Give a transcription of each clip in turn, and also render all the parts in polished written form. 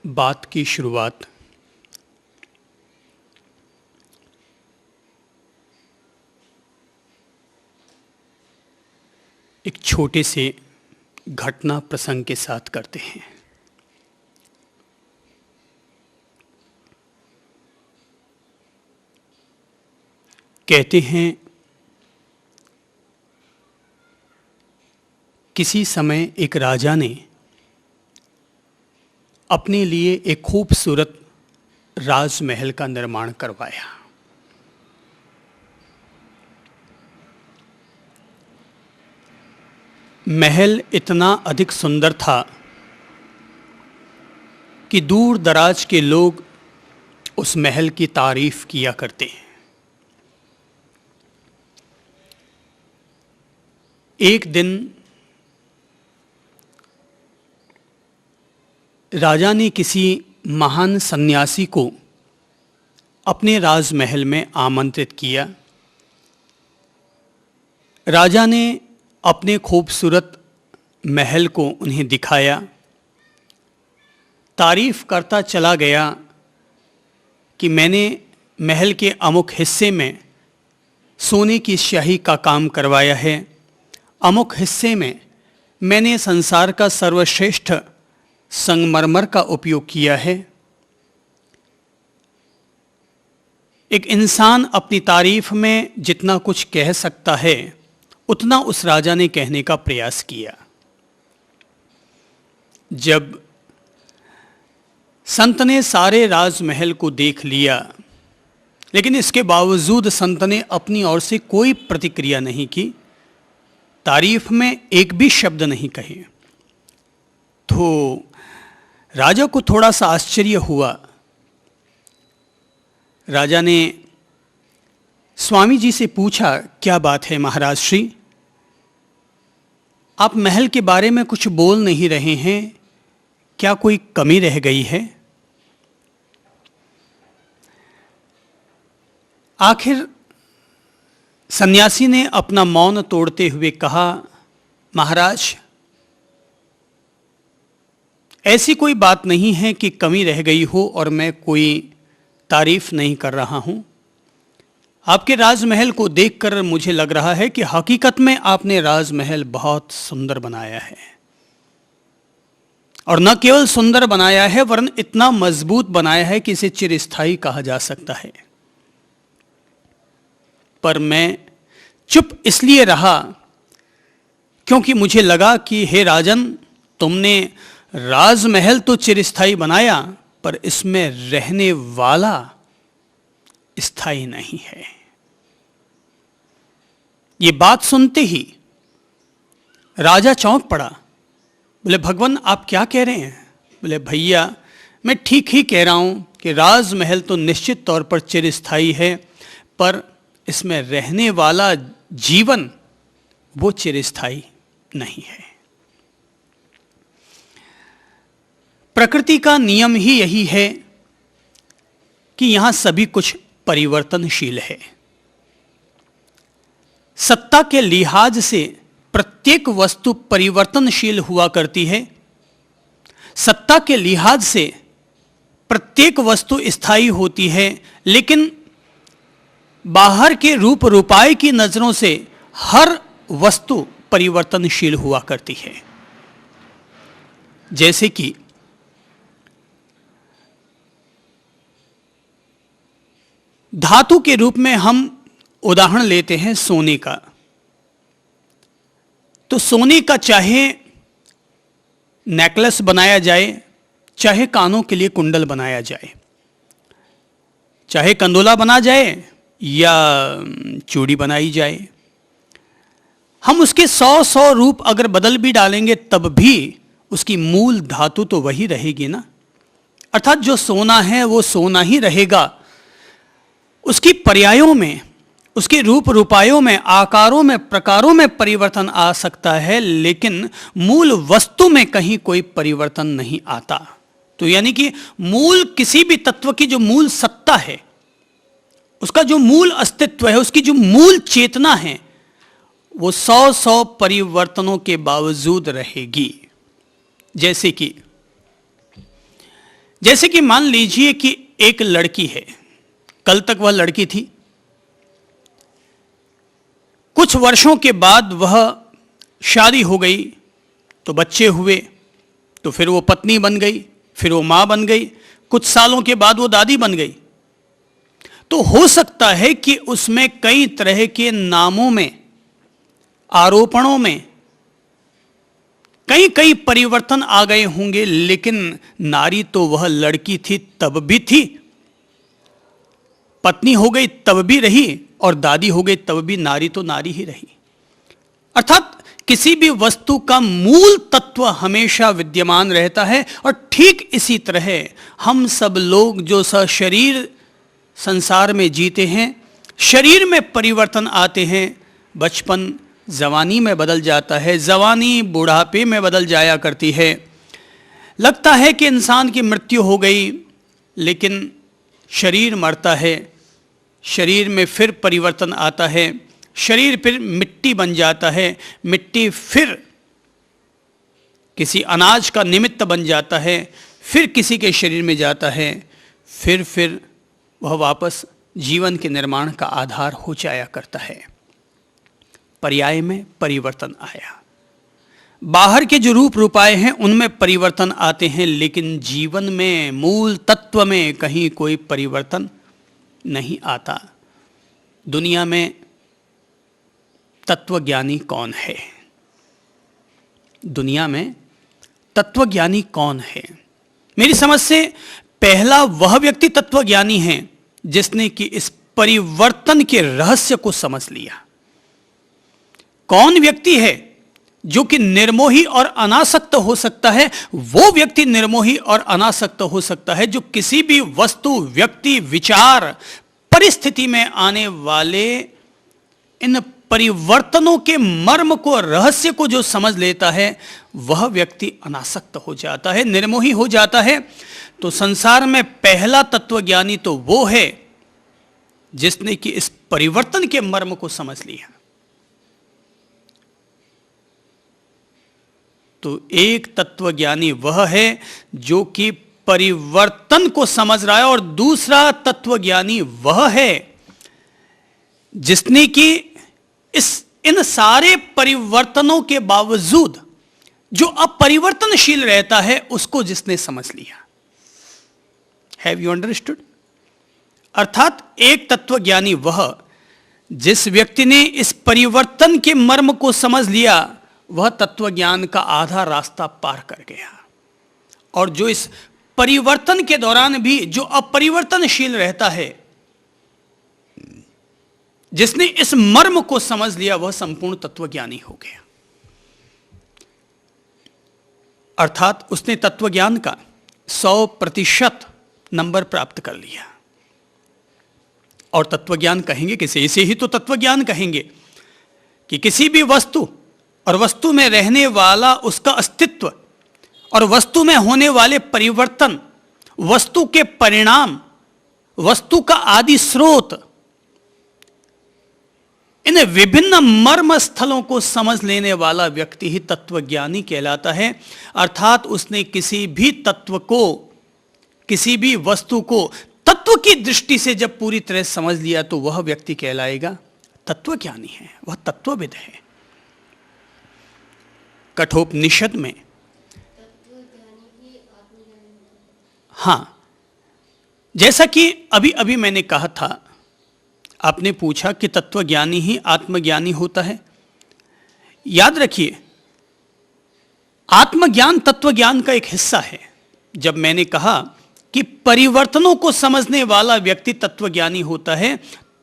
बात की शुरुआत एक छोटे से घटना प्रसंग के साथ करते हैं। कहते हैं किसी समय एक राजा ने अपने लिए एक खूबसूरत राजमहल का निर्माण करवाया। महल इतना अधिक सुंदर था कि दूर दराज के लोग उस महल की तारीफ किया करते हैं। एक दिन राजा ने किसी महान सन्यासी को अपने राजमहल में आमंत्रित किया। राजा ने अपने खूबसूरत महल को उन्हें दिखाया, तारीफ करता चला गया कि मैंने महल के अमुक हिस्से में सोने की स्याही का काम करवाया है, अमुक हिस्से में मैंने संसार का सर्वश्रेष्ठ संगमरमर का उपयोग किया है। एक इंसान अपनी तारीफ में जितना कुछ कह सकता है उतना उस राजा ने कहने का प्रयास किया। जब संत ने सारे राजमहल को देख लिया, लेकिन इसके बावजूद संत ने अपनी ओर से कोई प्रतिक्रिया नहीं की, तारीफ में एक भी शब्द नहीं कहे, तो राजा को थोड़ा सा आश्चर्य हुआ। राजा ने स्वामी जी से पूछा, क्या बात है महाराज श्री, आप महल के बारे में कुछ बोल नहीं रहे हैं, क्या कोई कमी रह गई है? आखिर सन्यासी ने अपना मौन तोड़ते हुए कहा, महाराज ऐसी कोई बात नहीं है कि कमी रह गई हो और मैं कोई तारीफ नहीं कर रहा हूं। आपके राजमहल को देखकर मुझे लग रहा है कि हकीकत में आपने राजमहल बहुत सुंदर बनाया है, और न केवल सुंदर बनाया है वरन इतना मजबूत बनाया है कि इसे चिरस्थायी कहा जा सकता है। पर मैं चुप इसलिए रहा क्योंकि मुझे लगा कि हे राजन, तुमने राजमहल तो चिरस्थायी बनाया पर इसमें रहने वाला स्थायी नहीं है। ये बात सुनते ही राजा चौंक पड़ा। बोले, भगवान आप क्या कह रहे हैं? बोले, भैया मैं ठीक ही कह रहा हूं कि राजमहल तो निश्चित तौर पर चिरस्थायी है, पर इसमें रहने वाला जीवन वो चिरस्थायी नहीं है। प्रकृति का नियम ही यही है कि यहां सभी कुछ परिवर्तनशील है। सत्ता के लिहाज से प्रत्येक वस्तु परिवर्तनशील हुआ करती है, सत्ता के लिहाज से प्रत्येक वस्तु स्थायी होती है, लेकिन बाहर के रूप रूपाय की नजरों से हर वस्तु परिवर्तनशील हुआ करती है। जैसे कि धातु के रूप में हम उदाहरण लेते हैं सोने का, तो सोने का चाहे नेकलेस बनाया जाए, चाहे कानों के लिए कुंडल बनाया जाए, चाहे कंदोला बना जाए या चूड़ी बनाई जाए, हम उसके 100 रूप अगर बदल भी डालेंगे तब भी उसकी मूल धातु तो वही रहेगी ना। अर्थात जो सोना है वो सोना ही रहेगा। उसकी पर्यायों में, उसके रूप रूपायों में, आकारों में, प्रकारों में परिवर्तन आ सकता है, लेकिन मूल वस्तु में कहीं कोई परिवर्तन नहीं आता। तो यानी कि मूल किसी भी तत्व की जो मूल सत्ता है, उसका जो मूल अस्तित्व है, उसकी जो मूल चेतना है, वो 100 परिवर्तनों के बावजूद रहेगी। जैसे कि जैसे कि मान लीजिए कि एक लड़की है, कल तक वह लड़की थी, कुछ वर्षों के बाद वह शादी हो गई, तो बच्चे हुए, तो फिर वो पत्नी बन गई, फिर वो मां बन गई, कुछ सालों के बाद वो दादी बन गई। तो हो सकता है कि उसमें कई तरह के नामों में, आरोपणों में कई कई परिवर्तन आ गए होंगे, लेकिन नारी तो वह लड़की थी तब भी थी, पत्नी हो गई तब भी रही, और दादी हो गई तब भी नारी तो नारी ही रही। अर्थात किसी भी वस्तु का मूल तत्व हमेशा विद्यमान रहता है। और ठीक इसी तरह हम सब लोग जो सशरीर संसार में जीते हैं, शरीर में परिवर्तन आते हैं। बचपन जवानी में बदल जाता है, जवानी बुढ़ापे में बदल जाया करती है। लगता है कि इंसान की मृत्यु हो गई, लेकिन शरीर मरता है, शरीर में फिर परिवर्तन आता है, शरीर फिर मिट्टी बन जाता है, मिट्टी फिर किसी अनाज का निमित्त बन जाता है, फिर किसी के शरीर में जाता है, फिर वह वापस जीवन के निर्माण का आधार हो जाया करता है। पर्याय में परिवर्तन आया, बाहर के जो रूप रूपाए हैं उनमें परिवर्तन आते हैं, लेकिन जीवन में, मूल तत्व में कहीं कोई परिवर्तन नहीं आता। दुनिया में तत्वज्ञानी कौन है? दुनिया में तत्वज्ञानी कौन है? मेरी समझ से पहला वह व्यक्ति तत्वज्ञानी है जिसने कि इस परिवर्तन के रहस्य को समझ लिया। कौन व्यक्ति है जो कि निर्मोही और अनासक्त हो सकता है? वो व्यक्ति निर्मोही और अनासक्त हो सकता है जो किसी भी वस्तु, व्यक्ति, विचार, परिस्थिति में आने वाले इन परिवर्तनों के मर्म को, रहस्य को जो समझ लेता है, वह व्यक्ति अनासक्त हो जाता है, निर्मोही हो जाता है। तो संसार में पहला तत्वज्ञानी तो वो है जिसने कि इस परिवर्तन के मर्म को समझ लिया। तो एक तत्वज्ञानी वह है जो कि परिवर्तन को समझ रहा है, और दूसरा तत्वज्ञानी वह है जिसने कि इन सारे परिवर्तनों के बावजूद जो अपरिवर्तनशील रहता है उसको जिसने समझ लिया। Have you understood? अर्थात एक तत्वज्ञानी वह जिस व्यक्ति ने इस परिवर्तन के मर्म को समझ लिया, वह तत्वज्ञान का आधा रास्ता पार कर गया। और जो इस परिवर्तन के दौरान भी जो अपरिवर्तनशील रहता है, जिसने इस मर्म को समझ लिया, वह संपूर्ण तत्वज्ञानी हो गया। अर्थात उसने तत्वज्ञान का 100% नंबर प्राप्त कर लिया। और तत्वज्ञान कहेंगे किसे? इसे ही तो तत्वज्ञान कहेंगे कि किसी भी वस्तु और वस्तु में रहने वाला उसका अस्तित्व और वस्तु में होने वाले परिवर्तन, वस्तु के परिणाम, वस्तु का आदि स्रोत, इन विभिन्न मर्म स्थलों को समझ लेने वाला व्यक्ति ही तत्वज्ञानी कहलाता है। अर्थात उसने किसी भी तत्व को, किसी भी वस्तु को तत्व की दृष्टि से जब पूरी तरह समझ लिया, तो वह व्यक्ति कहलाएगा तत्वज्ञानी है, वह तत्वविद है। कठोपनिषद में, हाँ, जैसा कि अभी अभी मैंने कहा था, आपने पूछा कि तत्वज्ञानी ही आत्मज्ञानी होता है। याद रखिए, आत्मज्ञान तत्वज्ञान का एक हिस्सा है। जब मैंने कहा कि परिवर्तनों को समझने वाला व्यक्ति तत्वज्ञानी होता है,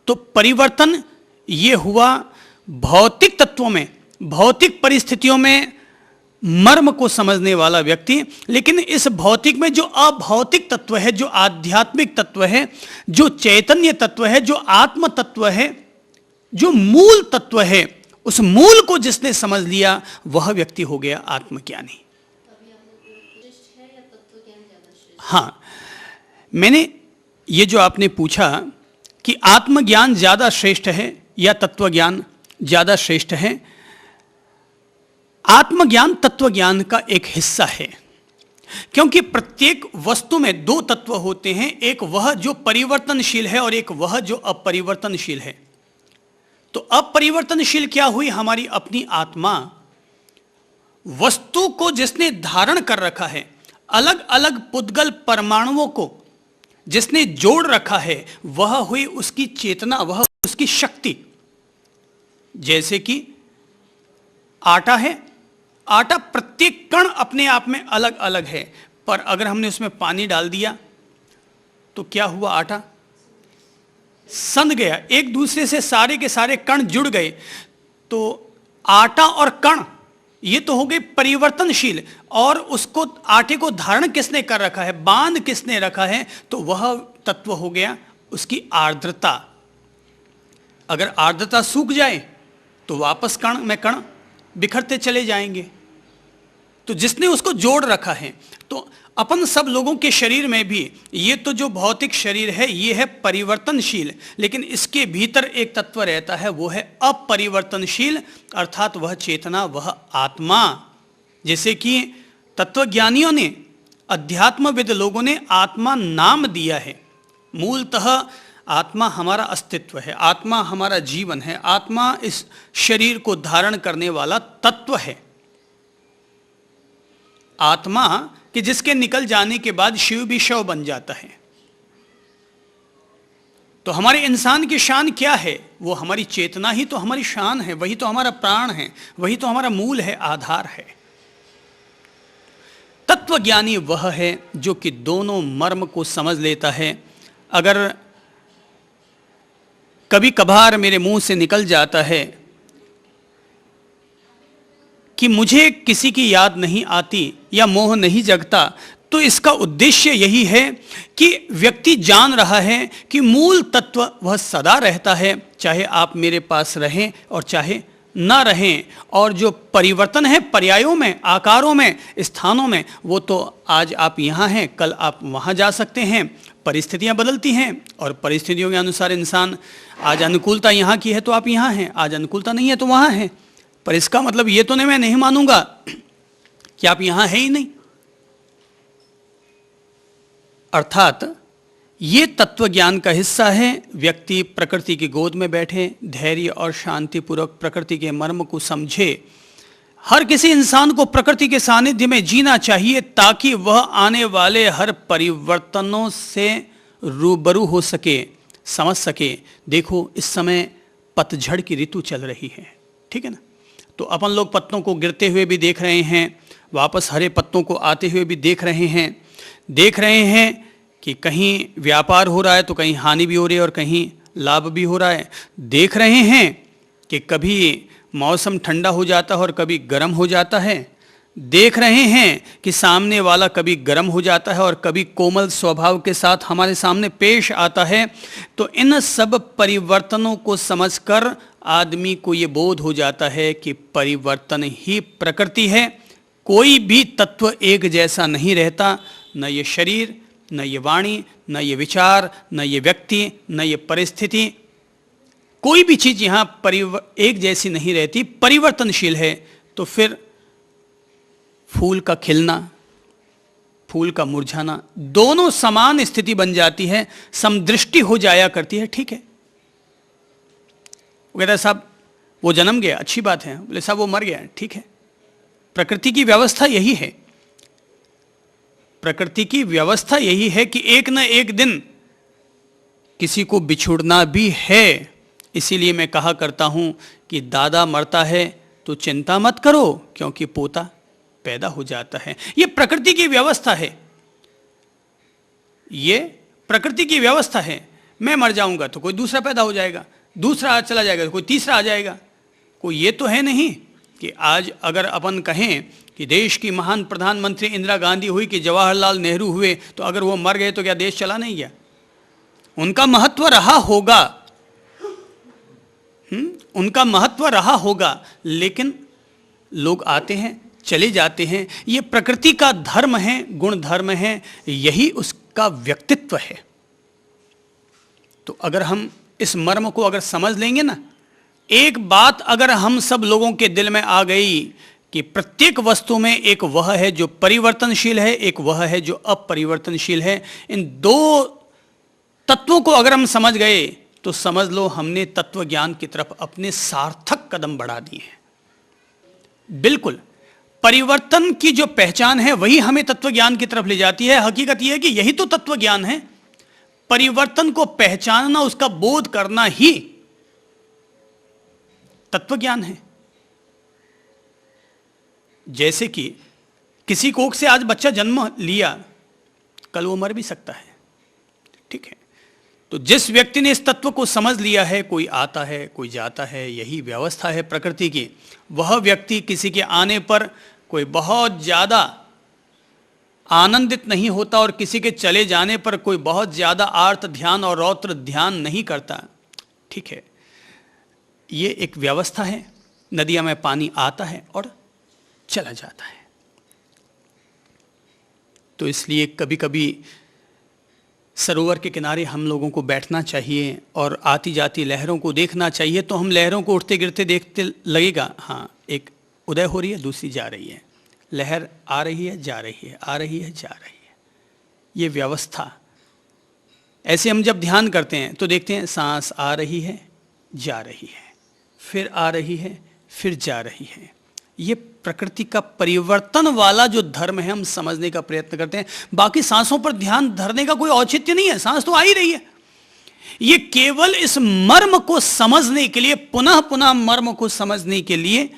तो परिवर्तन ये हुआ भौतिक तत्वों में, भौतिक परिस्थितियों में मर्म को समझने वाला व्यक्ति। लेकिन इस भौतिक में जो अभौतिक तत्व है, जो आध्यात्मिक तत्व है, जो चैतन्य तत्व है, जो आत्म तत्व है, जो मूल तत्व है, उस मूल को जिसने समझ लिया, वह व्यक्ति हो गया आत्मज्ञानी। हाँ, मैंने ये जो आपने पूछा कि आत्मज्ञान ज्यादा श्रेष्ठ है या तत्वज्ञान ज्यादा श्रेष्ठ है, आत्मज्ञान तत्वज्ञान का एक हिस्सा है। क्योंकि प्रत्येक वस्तु में दो तत्व होते हैं, एक वह जो परिवर्तनशील है और एक वह जो अपरिवर्तनशील है। तो अपरिवर्तनशील क्या हुई? हमारी अपनी आत्मा। वस्तु को जिसने धारण कर रखा है, अलग अलग पुद्गल परमाणुओं को जिसने जोड़ रखा है, वह हुई उसकी चेतना, वह उसकी शक्ति। जैसे कि आटा है, आटा प्रत्येक कण अपने आप में अलग अलग है, पर अगर हमने उसमें पानी डाल दिया तो क्या हुआ? आटा संध गया, एक दूसरे से सारे के सारे कण जुड़ गए। तो आटा और कण ये तो हो गए परिवर्तनशील, और उसको आटे को धारण किसने कर रखा है, बांध किसने रखा है? तो वह तत्व हो गया उसकी आर्द्रता। अगर आर्द्रता सूख जाए तो वापस कण में कण बिखरते चले जाएंगे। तो जिसने उसको जोड़ रखा है, तो अपन सब लोगों के शरीर में भी ये तो जो भौतिक शरीर है ये है परिवर्तनशील, लेकिन इसके भीतर एक तत्व रहता है, वो है अपरिवर्तनशील, अर्थात वह चेतना, वह आत्मा। जैसे कि तत्वज्ञानियों ने, अध्यात्मविद लोगों ने आत्मा नाम दिया है। मूलतः आत्मा हमारा अस्तित्व है, आत्मा हमारा जीवन है, आत्मा इस शरीर को धारण करने वाला तत्व है। आत्मा कि जिसके निकल जाने के बाद शिव भी शव बन जाता है। तो हमारे इंसान की शान क्या है? वो हमारी चेतना ही तो हमारी शान है, वही तो हमारा प्राण है, वही तो हमारा मूल है, आधार है। तत्वज्ञानी वह है जो कि दोनों मर्म को समझ लेता है। अगर कभी कभार मेरे मुंह से निकल जाता है कि मुझे किसी की याद नहीं आती या मोह नहीं जगता, तो इसका उद्देश्य यही है कि व्यक्ति जान रहा है कि मूल तत्व वह सदा रहता है, चाहे आप मेरे पास रहें और चाहे ना रहें। और जो परिवर्तन है पर्यायों में, आकारों में, स्थानों में, वो तो आज आप यहाँ हैं, कल आप वहाँ जा सकते हैं। परिस्थितियाँ बदलती हैं और परिस्थितियों के अनुसार इंसान, आज अनुकूलता यहाँ की है तो आप यहाँ हैं, आज अनुकूलता नहीं है तो वहाँ हैं। पर इसका मतलब ये तो नहीं मैं नहीं मानूंगा कि आप यहां है ही नहीं। अर्थात ये तत्व ज्ञान का हिस्सा है। व्यक्ति प्रकृति की गोद में बैठे, धैर्य और शांतिपूर्वक प्रकृति के मर्म को समझे। हर किसी इंसान को प्रकृति के सानिध्य में जीना चाहिए ताकि वह आने वाले हर परिवर्तनों से रूबरू हो सके, समझ सके। देखो इस समय पतझड़ की ऋतु चल रही है, ठीक है ना? तो अपन लोग पत्तों को गिरते हुए भी देख रहे हैं, वापस हरे पत्तों को आते हुए भी देख रहे हैं कि कहीं व्यापार हो रहा है तो कहीं हानि भी हो रही है और कहीं लाभ भी हो रहा है। देख रहे हैं कि कभी मौसम ठंडा हो जाता है और कभी गर्म हो जाता है। देख रहे हैं कि सामने वाला कभी गर्म हो जाता है और कभी कोमल स्वभाव के साथ हमारे सामने पेश आता है। तो इन सब परिवर्तनों को समझकर आदमी को ये बोध हो जाता है कि परिवर्तन ही प्रकृति है। कोई भी तत्व एक जैसा नहीं रहता, न ये शरीर, न ये वाणी, न ये विचार, न ये व्यक्ति, न ये परिस्थिति, कोई भी चीज़ यहाँ एक जैसी नहीं रहती, परिवर्तनशील है। तो फिर फूल का खिलना, फूल का मुरझाना, दोनों समान स्थिति बन जाती है, समदृष्टि हो जाया करती है। ठीक है, वो कहता है साहब वो जन्म गया, अच्छी बात है। बोले साहब वो मर गया, ठीक है। प्रकृति की व्यवस्था यही है, प्रकृति की व्यवस्था यही है कि एक न एक दिन किसी को बिछुड़ना भी है। इसीलिए मैं कहा करता हूं कि दादा मरता है तो चिंता मत करो, क्योंकि पोता पैदा हो जाता है। ये प्रकृति की व्यवस्था है, ये प्रकृति की व्यवस्था है। मैं मर जाऊंगा तो कोई दूसरा पैदा हो जाएगा, दूसरा चला जाएगा तो कोई तीसरा आ जाएगा। कोई ये तो है नहीं कि आज अगर अपन कहें कि देश की महान प्रधानमंत्री इंदिरा गांधी हुई कि जवाहरलाल नेहरू हुए, तो अगर वो मर गए तो क्या देश चला नहीं गया? उनका महत्व रहा होगा, उनका महत्व रहा होगा, लेकिन लोग आते हैं चले जाते हैं। ये प्रकृति का धर्म है, गुण धर्म है, यही उसका व्यक्तित्व है। तो अगर हम इस मर्म को अगर समझ लेंगे ना, एक बात अगर हम सब लोगों के दिल में आ गई कि प्रत्येक वस्तु में एक वह है जो परिवर्तनशील है, एक वह है जो अपरिवर्तनशील है। इन दो तत्वों को अगर हम समझ गए तो समझ लो हमने तत्व ज्ञान की तरफ अपने सार्थक कदम बढ़ा दिए हैं। बिल्कुल, परिवर्तन की जो पहचान है वही हमें तत्व ज्ञान की तरफ ले जाती है। हकीकत यह है कि यही तो तत्व ज्ञान है। परिवर्तन को पहचानना, उसका बोध करना ही तत्व ज्ञान है। जैसे कि किसी कोख से आज बच्चा जन्म लिया, कल वो मर भी सकता है, ठीक है। तो जिस व्यक्ति ने इस तत्व को समझ लिया है, कोई आता है कोई जाता है, यही व्यवस्था है प्रकृति की, वह व्यक्ति किसी के आने पर कोई बहुत ज़्यादा आनंदित नहीं होता और किसी के चले जाने पर कोई बहुत ज़्यादा आर्त ध्यान और रौद्र ध्यान नहीं करता, ठीक है। ये एक व्यवस्था है। नदियों में पानी आता है और चला जाता है। तो इसलिए कभी कभी सरोवर के किनारे हम लोगों को बैठना चाहिए और आती जाती लहरों को देखना चाहिए। तो हम लहरों को उठते गिरते देखते लगेगा, हाँ एक उदय हो रही है, दूसरी जा रही है, लहर आ रही है जा रही है, आ रही है जा रही है। ये व्यवस्था। ऐसे हम जब ध्यान करते हैं तो देखते हैं सांस आ रही है जा रही है, फिर आ रही है फिर जा रही है। ये प्रकृति का परिवर्तन वाला जो धर्म है हम समझने का प्रयत्न करते हैं। बाकी सांसों पर ध्यान धरने का कोई औचित्य नहीं है, सांस तो आ ही रही है। ये केवल इस मर्म को समझने के लिए, पुनः पुनः मर्म को समझने के लिए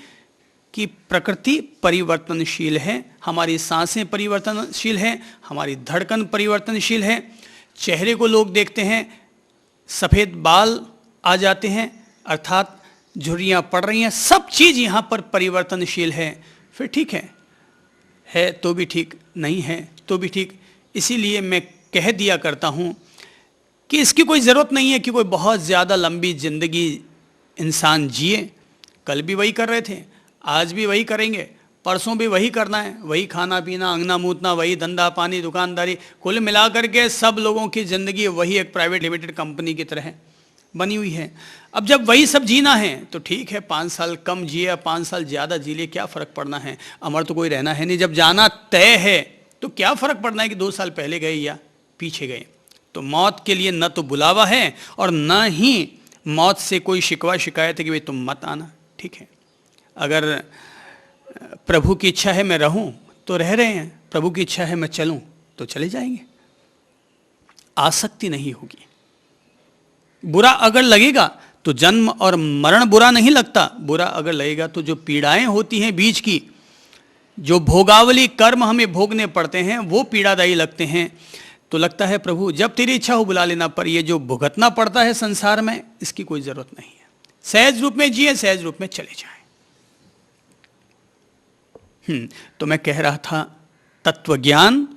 कि प्रकृति परिवर्तनशील है, हमारी सांसें परिवर्तनशील हैं, हमारी धड़कन परिवर्तनशील है। चेहरे को लोग देखते हैं, सफ़ेद बाल आ जाते हैं, अर्थात झुर्रियाँ पड़ रही हैं, सब चीज़ यहाँ पर परिवर्तनशील है। फिर ठीक है तो भी ठीक, नहीं है तो भी ठीक। इसीलिए मैं कह दिया करता हूँ कि इसकी कोई ज़रूरत नहीं है कि कोई बहुत ज़्यादा लंबी ज़िंदगी इंसान जिए। कल भी वही कर रहे थे, आज भी वही करेंगे, परसों भी वही करना है, वही खाना पीना, अंगना मूतना, वही धंधा पानी, दुकानदारी, कुल मिलाकर के सब लोगों की ज़िंदगी वही एक प्राइवेट लिमिटेड कंपनी की तरह बनी हुई है। अब जब वही सब जीना है तो ठीक है, 5 साल कम जिए या 5 साल ज़्यादा जी ले, क्या फ़र्क पड़ना है। अमर तो कोई रहना है नहीं। जब जाना तय है तो क्या फ़र्क पड़ना है कि 2 साल पहले गए या पीछे गए। तो मौत के लिए न तो बुलावा है और न ही मौत से कोई शिकवा शिकायत है कि भाई तुम मत आना, ठीक है। अगर प्रभु की इच्छा है मैं रहूं तो रह रहे हैं, प्रभु की इच्छा है मैं चलूं तो चले जाएंगे। आसक्ति नहीं होगी। बुरा अगर लगेगा तो जन्म और मरण बुरा नहीं लगता, बुरा अगर लगेगा तो जो पीड़ाएं होती हैं बीच की, जो भोगावली कर्म हमें भोगने पड़ते हैं वो पीड़ादायी लगते हैं। तो लगता है प्रभु जब तेरी इच्छा हो बुला लेना, पर ये जो भुगतना पड़ता है संसार में, इसकी कोई ज़रूरत नहीं है। सहज रूप में जिए, सहज रूप में चले जाएं। तो मैं कह रहा था तत्वज्ञान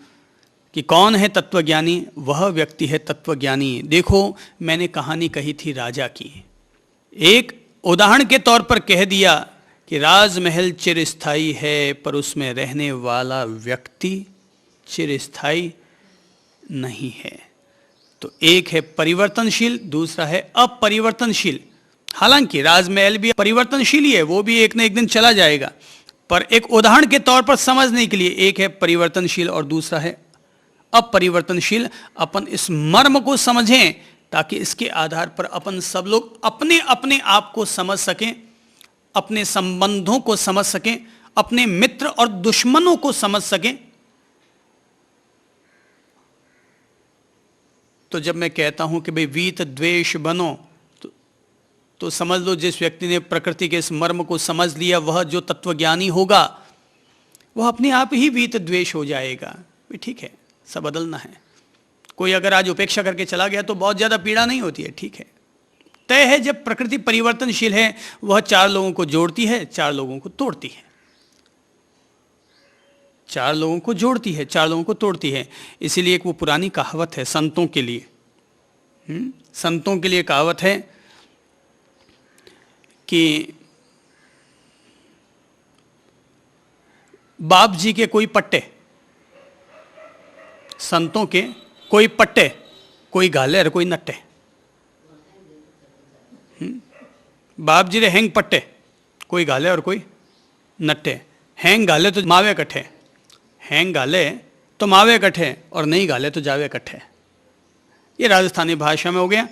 कि कौन है तत्वज्ञानी। वह व्यक्ति है तत्वज्ञानी। देखो मैंने कहानी कही थी राजा की, एक उदाहरण के तौर पर कह दिया कि राजमहल चिरस्थायी है पर उसमें रहने वाला व्यक्ति चिरस्थायी नहीं है। तो एक है परिवर्तनशील, दूसरा है अपरिवर्तनशील। हालांकि राजमहल भी परिवर्तनशील ही है, वो भी एक न एक दिन चला जाएगा, पर एक उदाहरण के तौर पर समझने के लिए एक है परिवर्तनशील और दूसरा है अपरिवर्तनशील। अपन इस मर्म को समझें ताकि इसके आधार पर अपन सब लोग अपने अपने आप को समझ सकें, अपने संबंधों को समझ सकें, अपने मित्र और दुश्मनों को समझ सकें। तो जब मैं कहता हूं कि भाई वीत द्वेष बनो, तो समझ लो जिस व्यक्ति ने प्रकृति के इस मर्म को समझ लिया, वह जो तत्वज्ञानी होगा वह अपने आप ही वीत द्वेष हो जाएगा। ठीक है, सब बदलना है। कोई अगर आज उपेक्षा करके चला गया तो बहुत ज़्यादा पीड़ा नहीं होती है, ठीक है। तय है जब प्रकृति परिवर्तनशील है, वह 4 लोगों को जोड़ती है, 4 लोगों को तोड़ती है। 4 लोगों को जोड़ती है, 4 लोगों को तोड़ती है। इसीलिए एक वो पुरानी कहावत है संतों के लिए, संतों के लिए कहावत है कि बाप जी के कोई पट्टे, संतों के कोई पट्टे, कोई गाले और कोई नट्टे। बाप जी रे हैंग पट्टे, कोई गाले और कोई नट्टे। हैंग गाले तो मावे कट्ठे, हैंग गाले तो मावे कट्ठे और नहीं गाले तो जावे कट्ठे। ये राजस्थानी भाषा में हो गया।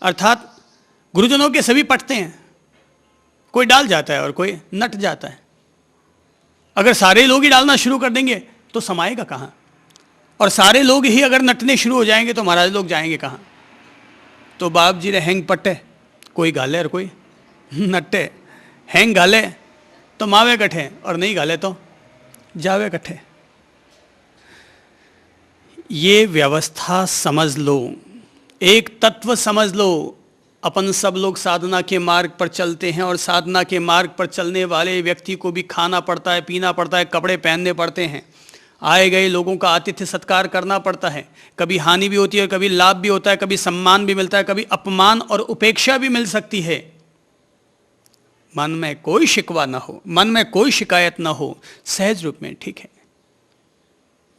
अर्थात गुरुजनों के सभी पटते हैं, कोई डाल जाता है और कोई नट जाता है। अगर सारे लोग ही डालना शुरू कर देंगे तो समाएगा कहाँ, और सारे लोग ही अगर नटने शुरू हो जाएंगे तो महाराज लोग जाएंगे कहाँ। तो बाप जी रे हैंग पट्टे, कोई गाले और कोई नट्टे। हैंग गाले तो मावे कट्ठे और नहीं गाले तो जावे कट्ठे। ये व्यवस्था समझ लो, एक तत्व समझ लो। अपन सब लोग साधना के मार्ग पर चलते हैं और साधना के मार्ग पर चलने वाले व्यक्ति को भी खाना पड़ता है, पीना पड़ता है, कपड़े पहनने पड़ते हैं, आए गए लोगों का आतिथ्य सत्कार करना पड़ता है। कभी हानि भी होती है, कभी लाभ भी होता है, कभी सम्मान भी मिलता है, कभी अपमान और उपेक्षा भी मिल सकती है। मन में कोई शिकवा ना हो, मन में कोई शिकायत ना हो, सहज रूप में ठीक है।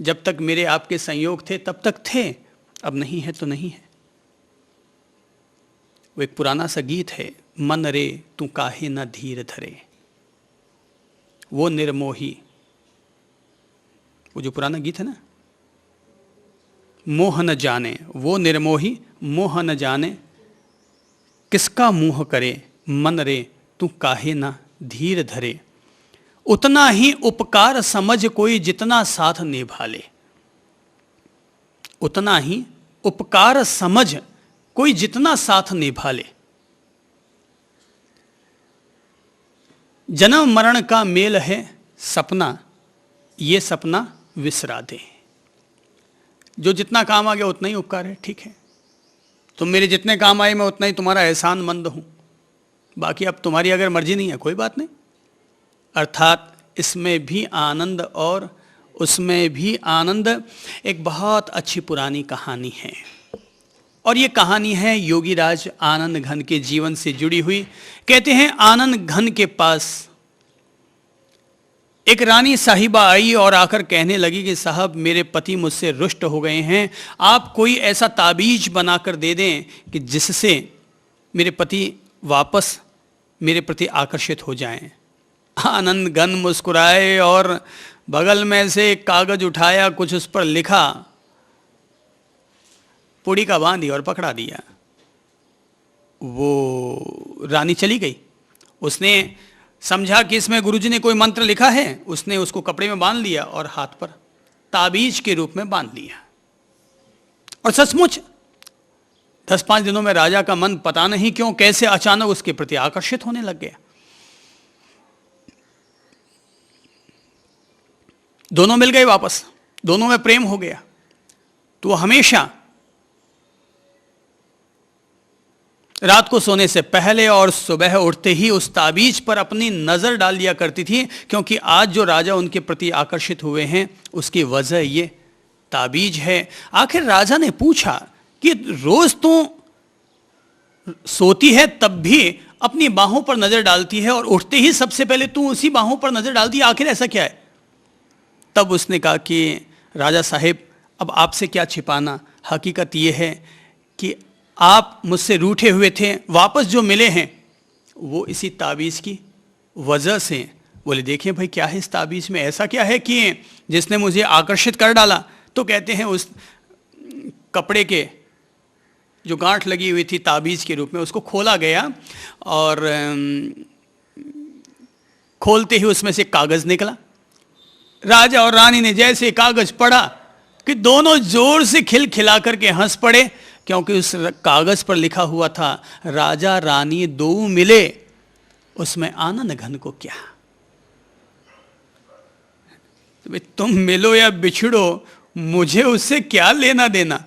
जब तक मेरे आपके संयोग थे तब तक थे, अब नहीं है तो नहीं है। वो एक पुराना सा गीत है, मन रे तू काहे न धीर धरे, वो निर्मोही। वो जो पुराना गीत है ना, मोह न जाने वो निर्मोही, मोह न जाने किसका मुँह करे, मन रे तू काहे न धीर धरे। उतना ही उपकार समझ कोई जितना साथ निभा ले, उतना ही उपकार समझ कोई जितना साथ निभा ले। जन्म मरण का मेल है सपना, ये सपना विसरा दे। जो जितना काम आ गया उतना ही उपकार है, ठीक है। तुम मेरे जितने काम आए मैं उतना ही तुम्हारा एहसान मंद हूं, बाकी अब तुम्हारी अगर मर्जी नहीं है कोई बात नहीं। अर्थात इसमें भी आनंद और उसमें भी आनंद। एक बहुत अच्छी पुरानी कहानी है, और ये कहानी है योगीराज आनंद घन के जीवन से जुड़ी हुई। कहते हैं आनंद घन के पास एक रानी साहिबा आई और आकर कहने लगी कि साहब मेरे पति मुझसे रुष्ट हो गए हैं, आप कोई ऐसा ताबीज बनाकर दे दें कि जिससे मेरे पति वापस मेरे प्रति आकर्षित हो जाएं। आनंद घन मुस्कुराए और बगल में से एक कागज उठाया, कुछ उस पर लिखा, पुड़ी का बांधी और पकड़ा दिया। वो रानी चली गई। उसने समझा कि इसमें गुरुजी ने कोई मंत्र लिखा है, उसने उसको कपड़े में बांध लिया और हाथ पर ताबीज के रूप में बांध लिया। और सचमुच 10-5 दिनों में राजा का मन पता नहीं क्यों कैसे अचानक उसके प्रति आकर्षित होने लग गया। दोनों मिल गए वापस, दोनों में प्रेम हो गया। तो वो हमेशा रात को सोने से पहले और सुबह उठते ही उस ताबीज पर अपनी नजर डाल दिया करती थी, क्योंकि आज जो राजा उनके प्रति आकर्षित हुए हैं उसकी वजह ये ताबीज है। आखिर राजा ने पूछा कि रोज तो सोती है तब भी अपनी बाहों पर नजर डालती है और उठते ही सबसे पहले तू उसी बाहों पर नजर डालती है, आखिर ऐसा क्या है? तब उसने कहा कि राजा साहिब अब आपसे क्या छिपाना, हकीकत यह है कि आप मुझसे रूठे हुए थे, वापस जो मिले हैं वो इसी ताबीज़ की वजह से। बोले देखिए भाई क्या है इस ताबीज़ में, ऐसा क्या है कि जिसने मुझे आकर्षित कर डाला? तो कहते हैं उस कपड़े के जो गांठ लगी हुई थी ताबीज़ के रूप में, उसको खोला गया और खोलते ही उसमें से कागज़ निकला। राजा और रानी ने जैसे कागज़ पढ़ा कि दोनों जोर से खिलखिला करके हंस पड़े, क्योंकि उस कागज पर लिखा हुआ था राजा रानी दो मिले, उसमें आनंद घन को क्या। तो तुम मिलो या बिछड़ो, मुझे उससे क्या लेना देना।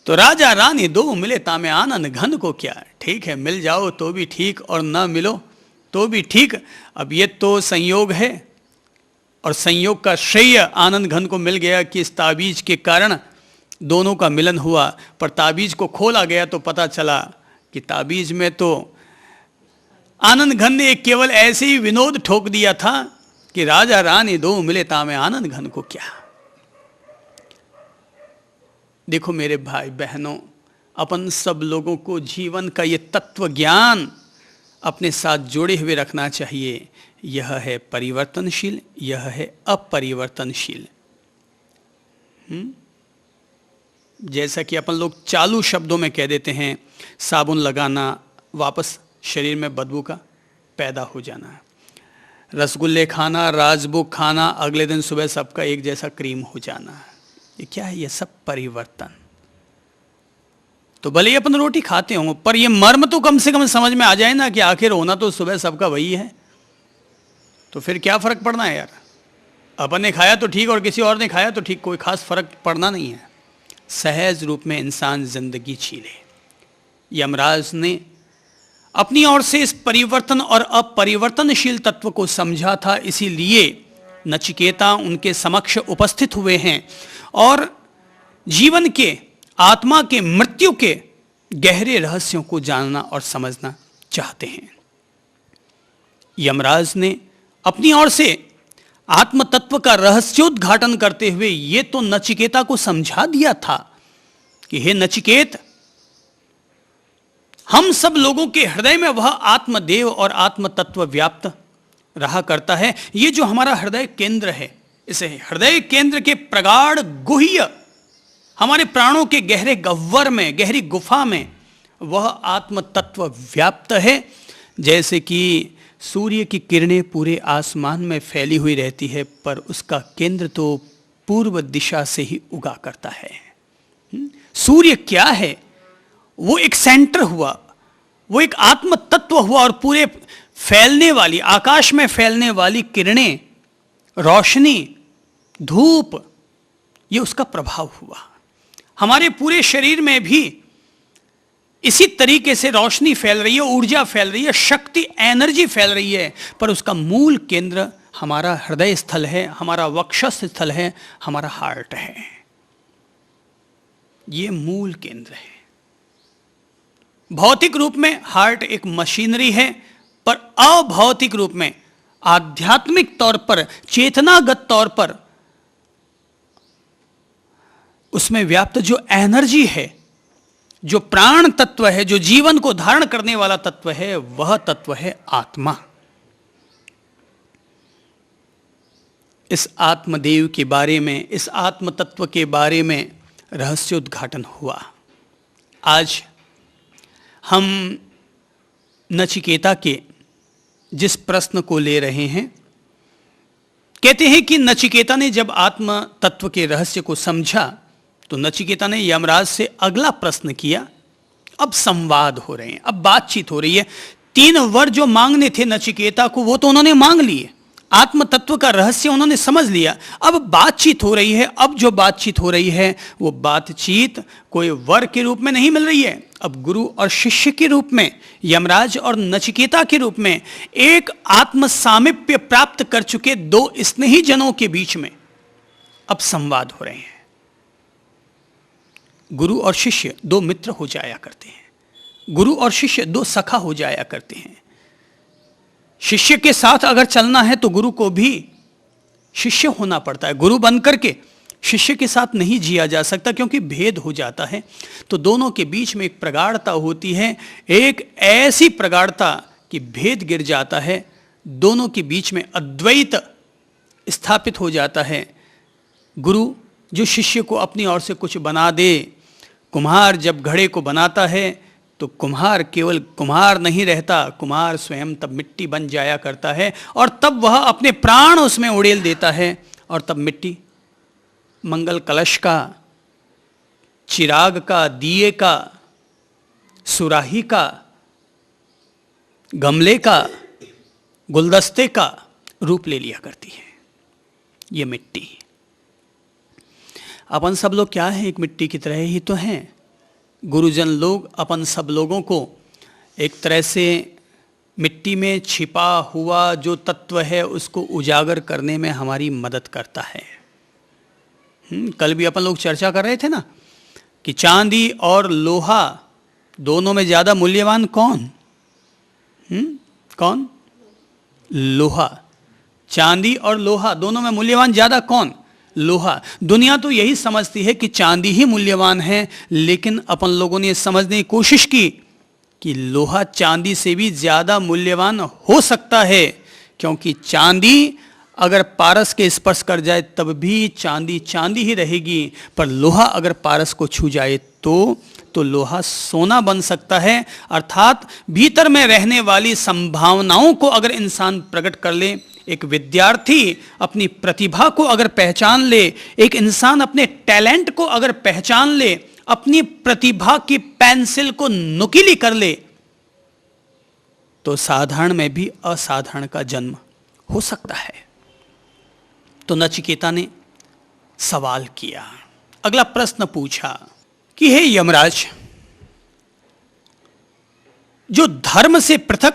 तो राजा रानी दो मिले तामे आनंद घन को क्या। ठीक है, मिल जाओ तो भी ठीक और ना मिलो तो भी ठीक। अब ये तो संयोग है और संयोग का श्रेय आनंद घन को मिल गया कि इस ताबीज के कारण दोनों का मिलन हुआ। पर ताबीज को खोला गया तो पता चला कि ताबीज में तो आनंद घन ने केवल ऐसे ही विनोद ठोक दिया था कि राजा रानी दो मिले तामे आनंद घन को क्या। देखो मेरे भाई बहनों, अपन सब लोगों को जीवन का ये तत्व ज्ञान अपने साथ जोड़े हुए रखना चाहिए। यह है परिवर्तनशील, यह है अपरिवर्तनशील। जैसा कि अपन लोग चालू शब्दों में कह देते हैं, साबुन लगाना, वापस शरीर में बदबू का पैदा हो जाना। रसगुल्ले खाना, राजभोग खाना, अगले दिन सुबह सबका एक जैसा क्रीम हो जाना। ये क्या है? ये सब परिवर्तन। तो भले ही अपन रोटी खाते हों, पर ये मर्म तो कम से कम समझ में आ जाए ना कि आखिर होना तो सुबह सबका वही है। तो फिर क्या फर्क पड़ना है यार? अपन ने खाया तो ठीक और किसी और ने खाया तो ठीक, कोई खास फर्क पड़ना नहीं है। सहज रूप में इंसान जिंदगी जीले। यमराज ने अपनी ओर से इस परिवर्तन और अपरिवर्तनशील तत्व को समझा था, इसीलिए नचिकेता उनके समक्ष उपस्थित हुए हैं और जीवन के, आत्मा के मृत्यु के गहरे रहस्यों को जानना और समझना चाहते हैं। यमराज ने अपनी ओर से आत्म तत्व का रहस्योद्घाटन करते हुए ये तो नचिकेता को समझा दिया था कि हे नचिकेत, हम सब लोगों के हृदय में वह आत्मदेव और आत्म तत्व व्याप्त रहा करता है। ये जो हमारा हृदय केंद्र है, इसे हृदय केंद्र के प्रगाढ़ गुह्य, हमारे प्राणों के गहरे गह्वर में, गहरी गुफा में वह आत्म तत्व व्याप्त है। जैसे कि सूर्य की किरणें पूरे आसमान में फैली हुई रहती है, पर उसका केंद्र तो पूर्व दिशा से ही उगा करता है। सूर्य क्या है? वो एक सेंटर हुआ, वो एक आत्म तत्व हुआ और पूरे फैलने वाली, आकाश में फैलने वाली किरणें, रोशनी, धूप, ये उसका प्रभाव हुआ। हमारे पूरे शरीर में भी इसी तरीके से रोशनी फैल रही है, ऊर्जा फैल रही है, शक्ति, एनर्जी फैल रही है, पर उसका मूल केंद्र हमारा हृदय स्थल है, हमारा वक्षस्थ स्थल है, हमारा हार्ट है। ये मूल केंद्र है। भौतिक रूप में हार्ट एक मशीनरी है, पर अभौतिक रूप में, आध्यात्मिक तौर पर, चेतनागत तौर पर उसमें व्याप्त जो एनर्जी है, जो प्राण तत्व है, जो जीवन को धारण करने वाला तत्व है, वह तत्व है आत्मा। इस आत्मदेव के बारे में, इस आत्म तत्व के बारे में रहस्योद्घाटन हुआ। आज हम नचिकेता के जिस प्रश्न को ले रहे हैं, कहते हैं कि नचिकेता ने जब आत्म तत्व के रहस्य को समझा तो नचिकेता ने यमराज से अगला प्रश्न किया। अब संवाद हो रहे हैं, अब बातचीत हो रही है। 3 वर जो मांगने थे नचिकेता को, वो तो उन्होंने मांग लिए, आत्म तत्व का रहस्य उन्होंने समझ लिया। अब बातचीत हो रही है। अब जो बातचीत हो रही है वो बातचीत कोई वर के रूप में नहीं मिल रही है, अब गुरु और शिष्य के रूप में, यमराज और नचिकेता के रूप में, एक आत्म सामीप्य प्राप्त कर चुके 2 स्नेही जनों के बीच में अब संवाद हो रहे हैं। गुरु और शिष्य 2 मित्र हो जाया करते हैं, गुरु और शिष्य 2 सखा हो जाया करते हैं। शिष्य के साथ अगर चलना है तो गुरु को भी शिष्य होना पड़ता है। गुरु बनकर के शिष्य के साथ नहीं जिया जा सकता, क्योंकि भेद हो जाता है। तो दोनों के बीच में एक प्रगाढ़ता होती है, एक ऐसी प्रगाढ़ता कि भेद गिर जाता है, दोनों के बीच में अद्वैत स्थापित हो जाता है। गुरु जो शिष्य को अपनी ओर से कुछ बना दे, कुम्हार जब घड़े को बनाता है तो कुम्हार केवल कुम्हार नहीं रहता, कुम्हार स्वयं तब मिट्टी बन जाया करता है, और तब वह अपने प्राण उसमें उड़ेल देता है, और तब मिट्टी मंगल कलश का, चिराग का, दिए का, सुराही का, गमले का, गुलदस्ते का रूप ले लिया करती है ये मिट्टी। अपन सब लोग क्या है, एक मिट्टी की तरह ही तो हैं। गुरुजन लोग अपन सब लोगों को एक तरह से मिट्टी में छिपा हुआ जो तत्व है उसको उजागर करने में हमारी मदद करता है। कल भी अपन लोग चर्चा कर रहे थे ना कि चांदी और लोहा दोनों में ज़्यादा मूल्यवान कौन? कौन? लोहा। चांदी और लोहा दोनों में मूल्यवान ज़्यादा कौन? लोहा। दुनिया तो यही समझती है कि चांदी ही मूल्यवान है, लेकिन अपन लोगों ने समझने की कोशिश की कि लोहा चांदी से भी ज्यादा मूल्यवान हो सकता है, क्योंकि चांदी अगर पारस के स्पर्श कर जाए तब भी चांदी चांदी ही रहेगी, पर लोहा अगर पारस को छू जाए तो लोहा सोना बन सकता है। अर्थात भीतर में रहने वाली संभावनाओं को अगर इंसान प्रकट कर ले, एक विद्यार्थी अपनी प्रतिभा को अगर पहचान ले, एक इंसान अपने टैलेंट को अगर पहचान ले, अपनी प्रतिभा की पेंसिल को नुकीली कर ले, तो साधारण में भी असाधारण का जन्म हो सकता है। तो नचिकेता ने सवाल किया, अगला प्रश्न पूछा कि हे यमराज, जो धर्म से पृथक,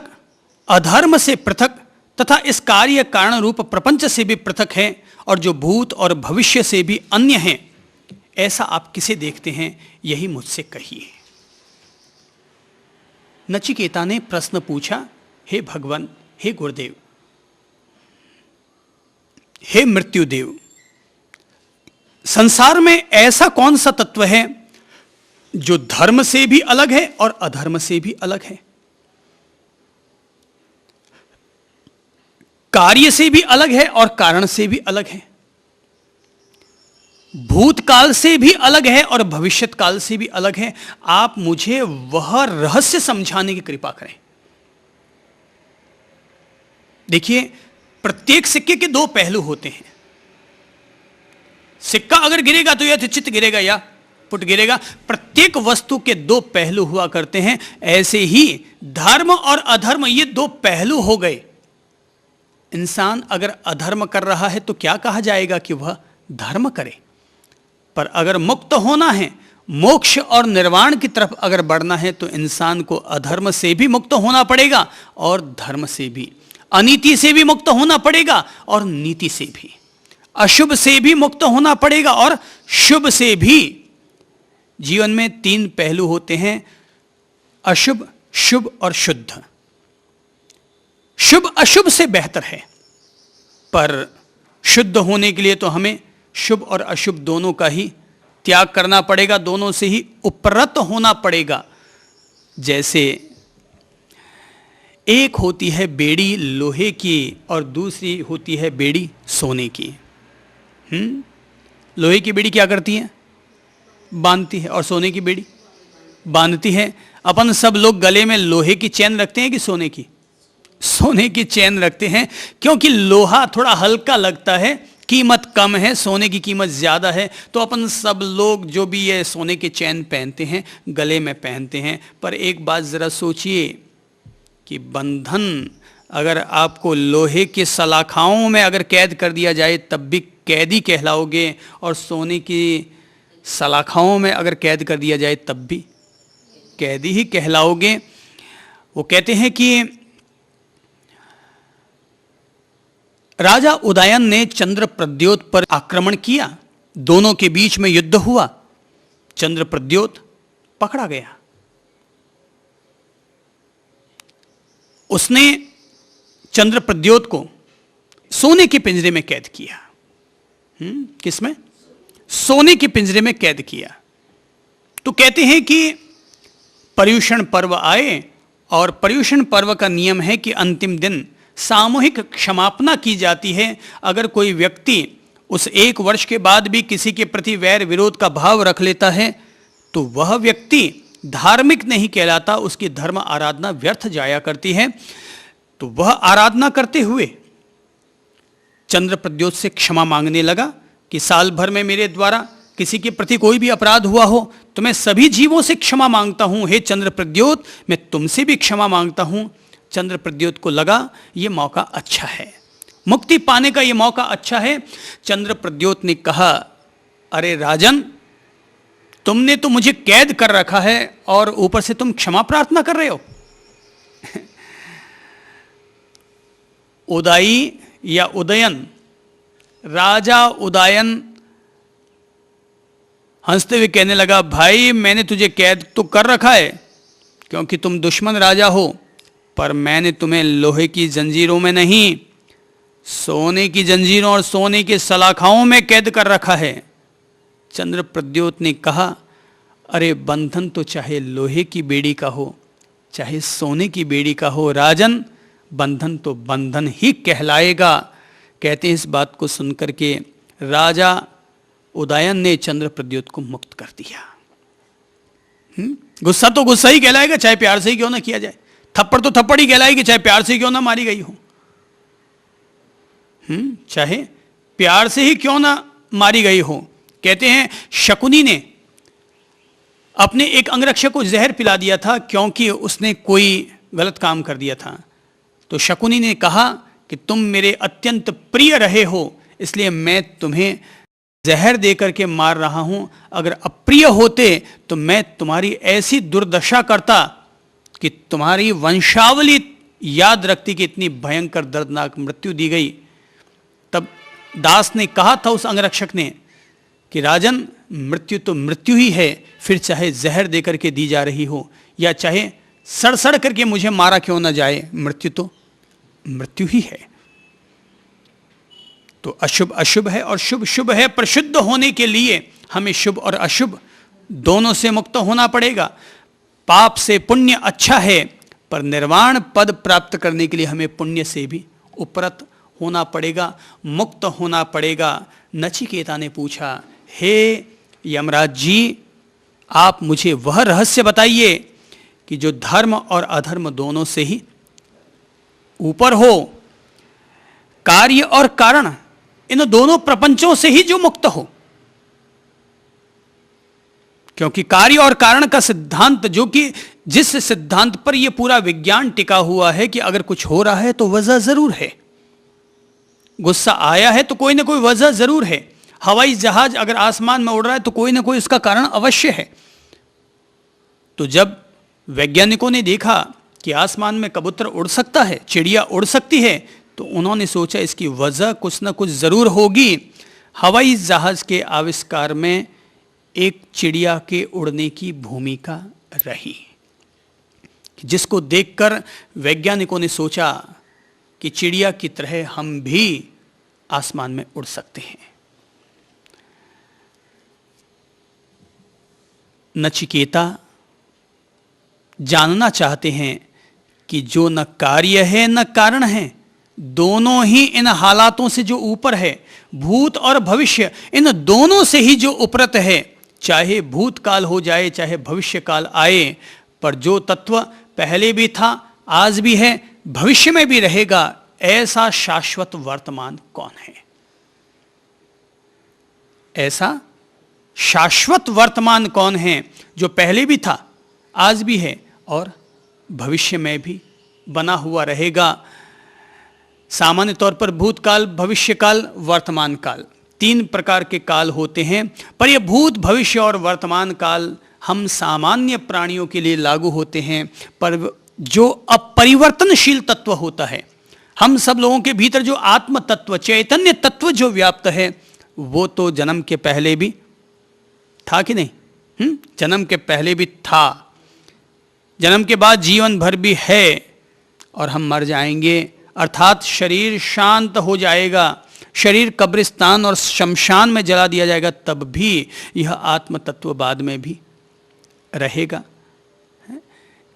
अधर्म से पृथक तथा इस कार्य कारण रूप प्रपंच से भी पृथक है, और जो भूत और भविष्य से भी अन्य है, ऐसा आप किसे देखते हैं, यही मुझसे कहिए। नचिकेता ने प्रश्न पूछा, हे भगवान, हे गुरुदेव, हे मृत्युदेव, संसार में ऐसा कौन सा तत्व है जो धर्म से भी अलग है और अधर्म से भी अलग है, कार्य से भी अलग है और कारण से भी अलग है, भूतकाल से भी अलग है और भविष्यत काल से भी अलग है। आप मुझे वह रहस्य समझाने की कृपा करें। देखिए, प्रत्येक सिक्के के दो पहलू होते हैं। सिक्का अगर गिरेगा तो या तो चित्त गिरेगा या पुट गिरेगा। प्रत्येक वस्तु के दो पहलू हुआ करते हैं। ऐसे ही धर्म और अधर्म, ये दो पहलू हो गए। इंसान अगर अधर्म कर रहा है तो क्या कहा जाएगा कि वह धर्म करे, पर अगर मुक्त होना है, मोक्ष और निर्वाण की तरफ अगर बढ़ना है, तो इंसान को अधर्म से भी मुक्त होना पड़ेगा और धर्म से भी, अनीति से भी मुक्त होना पड़ेगा और नीति से भी, अशुभ से भी मुक्त होना पड़ेगा और शुभ से भी। जीवन में तीन पहलू होते हैं, अशुभ, शुभ और शुद्ध। शुभ अशुभ से बेहतर है, पर शुद्ध होने के लिए तो हमें शुभ और अशुभ दोनों का ही त्याग करना पड़ेगा, दोनों से ही उपरत होना पड़ेगा। जैसे एक होती है बेड़ी लोहे की और दूसरी होती है बेड़ी सोने की। लोहे की बेड़ी क्या करती है? बांधती है, और सोने की बेड़ी बांधती है। अपन सब लोग गले में लोहे की चैन रखते हैं कि सोने की? सोने की चैन रखते हैं, क्योंकि लोहा थोड़ा हल्का लगता है, कीमत कम है, सोने की कीमत ज़्यादा है। तो अपन सब लोग जो भी ये सोने की चैन पहनते हैं, गले में पहनते हैं। पर एक बात ज़रा सोचिए कि बंधन अगर आपको लोहे की सलाखाओं में अगर कैद कर दिया जाए तब भी कैदी कहलाओगे, और सोने की सलाखाओं में अगर कैद कर दिया जाए तब भी कैदी ही कहलाओगे। वो कहते हैं कि राजा उदयन ने चंद्रप्रद्योत पर आक्रमण किया, दोनों के बीच में युद्ध हुआ, चंद्रप्रद्योत पकड़ा गया। उसने चंद्रप्रद्योत को सोने के पिंजरे में कैद किया। किसमें? सोने के पिंजरे में कैद किया। तो कहते हैं कि पर्युषण पर्व आए, और पर्युषण पर्व का नियम है कि अंतिम दिन सामूहिक क्षमापना की जाती है। अगर कोई व्यक्ति उस एक वर्ष के बाद भी किसी के प्रति वैर विरोध का भाव रख लेता है तो वह व्यक्ति धार्मिक नहीं कहलाता, उसकी धर्म आराधना व्यर्थ जाया करती है। तो वह आराधना करते हुए चंद्रप्रद्योत से क्षमा मांगने लगा कि साल भर में मेरे द्वारा किसी के प्रति कोई भी अपराध हुआ हो तो मैं सभी जीवों से क्षमा मांगता हूं। हे चंद्रप्रद्योत, मैं तुमसे भी क्षमा मांगता हूं। चंद्रप्रद्योत को लगा ये मौका अच्छा है, मुक्ति पाने का ये मौका अच्छा है। चंद्रप्रद्योत ने कहा, अरे राजन, तुमने तो मुझे कैद कर रखा है और ऊपर से तुम क्षमा प्रार्थना कर रहे हो। उदयी या उदयन, राजा उदयन हंसते हुए कहने लगा, भाई मैंने तुझे कैद तो कर रखा है क्योंकि तुम दुश्मन राजा हो, पर मैंने तुम्हें लोहे की जंजीरों में नहीं, सोने की जंजीरों और सोने की सलाखाओं में कैद कर रखा है। चंद्रप्रद्योत ने कहा, अरे बंधन तो चाहे लोहे की बेड़ी का हो, चाहे सोने की बेड़ी का हो राजन, बंधन तो बंधन ही कहलाएगा। कहते हैं इस बात को सुनकर के राजा उदयन ने चंद्र प्रद्योत को मुक्त कर दिया। गुस्सा तो गुस्सा ही कहलाएगा, चाहे प्यार से ही क्यों ना किया जाए। थप्पड़ तो थप्पड़ ही कहलाएगी, चाहे प्यार से क्यों ना मारी गई हो। चाहे प्यार से ही क्यों ना मारी गई हो। कहते हैं शकुनी ने अपने एक अंगरक्षक को जहर पिला दिया था क्योंकि उसने कोई गलत काम कर दिया था। तो शकुनी ने कहा कि तुम मेरे अत्यंत प्रिय रहे हो, इसलिए मैं तुम्हें जहर देकर के मार रहा हूं। अगर अप्रिय होते तो मैं तुम्हारी ऐसी दुर्दशा करता कि तुम्हारी वंशावली याद रखती कि इतनी भयंकर दर्दनाक मृत्यु दी गई। तब दास ने कहा था उस अंगरक्षक ने कि राजन, मृत्यु तो मृत्यु ही है, फिर चाहे जहर देकर के दी जा रही हो या चाहे सड़ सड़ करके मुझे मारा क्यों ना जाए, मृत्यु तो मृत्यु ही है। तो अशुभ अशुभ है और शुभ शुभ है, पर शुद्ध होने के लिए हमें शुभ और अशुभ दोनों से मुक्त होना पड़ेगा। पाप से पुण्य अच्छा है, पर निर्वाण पद प्राप्त करने के लिए हमें पुण्य से भी उपरत होना पड़ेगा, मुक्त होना पड़ेगा। नचिकेता ने पूछा, हे यमराज जी, आप मुझे वह रहस्य बताइए कि जो धर्म और अधर्म दोनों से ही ऊपर हो, कार्य और कारण इन दोनों प्रपंचों से ही जो मुक्त हो। क्योंकि कार्य और कारण का सिद्धांत, जो कि जिस सिद्धांत पर यह पूरा विज्ञान टिका हुआ है कि अगर कुछ हो रहा है तो वजह जरूर है। गुस्सा आया है तो कोई ना कोई वजह जरूर है। हवाई जहाज अगर आसमान में उड़ रहा है तो कोई ना कोई उसका कारण अवश्य है। तो जब वैज्ञानिकों ने देखा कि आसमान में कबूतर उड़ सकता है, चिड़िया उड़ सकती है, तो उन्होंने सोचा इसकी वजह कुछ ना कुछ जरूर होगी। हवाई जहाज के आविष्कार में एक चिड़िया के उड़ने की भूमिका रही, जिसको देखकर वैज्ञानिकों ने सोचा कि चिड़िया की तरह हम भी आसमान में उड़ सकते हैं। नचिकेता जानना चाहते हैं कि जो न कार्य है न कारण है, दोनों ही इन हालातों से जो ऊपर है, भूत और भविष्य, इन दोनों से ही जो उपरत है, चाहे भूतकाल हो जाए चाहे भविष्य काल आए, पर जो तत्व पहले भी था, आज भी है, भविष्य में भी रहेगा, ऐसा शाश्वत वर्तमान कौन है? ऐसा शाश्वत वर्तमान कौन है जो पहले भी था, आज भी है और भविष्य में भी बना हुआ रहेगा। सामान्य तौर पर भूतकाल, भविष्यकाल, वर्तमान काल, 3 प्रकार के काल होते हैं, पर यह भूत, भविष्य और वर्तमान काल हम सामान्य प्राणियों के लिए लागू होते हैं। पर जो अपरिवर्तनशील तत्व होता है, हम सब लोगों के भीतर जो आत्म तत्व, चैतन्य तत्व जो व्याप्त है, वो तो जन्म के पहले भी था कि नहीं? जन्म के पहले भी था, जन्म के बाद जीवन भर भी है, और हम मर जाएंगे, अर्थात शरीर शांत हो जाएगा, शरीर कब्रिस्तान और शमशान में जला दिया जाएगा, तब भी यह आत्म तत्व बाद में भी रहेगा।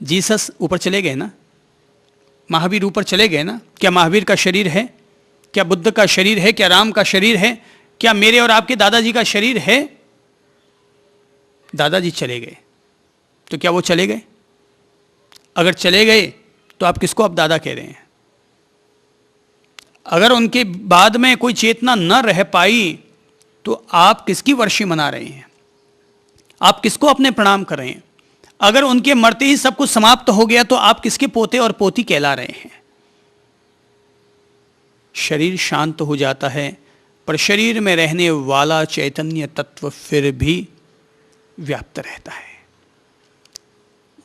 जीसस ऊपर चले गए ना, महावीर ऊपर चले गए ना, क्या महावीर का शरीर है? क्या बुद्ध का शरीर है? क्या राम का शरीर है? क्या मेरे और आपके दादाजी का शरीर है? दादाजी चले गए, तो क्या वो चले गए? अगर चले गए तो आप किसको अब दादा कह रहे हैं? अगर उनके बाद में कोई चेतना न रह पाई तो आप किसकी वर्षी मना रहे हैं? आप किसको अपने प्रणाम कर रहे हैं? अगर उनके मरते ही सब कुछ समाप्त हो गया तो आप किसके पोते और पोती कहला रहे हैं? शरीर शांत हो जाता है, पर शरीर में रहने वाला चैतन्य तत्व फिर भी व्याप्त रहता है।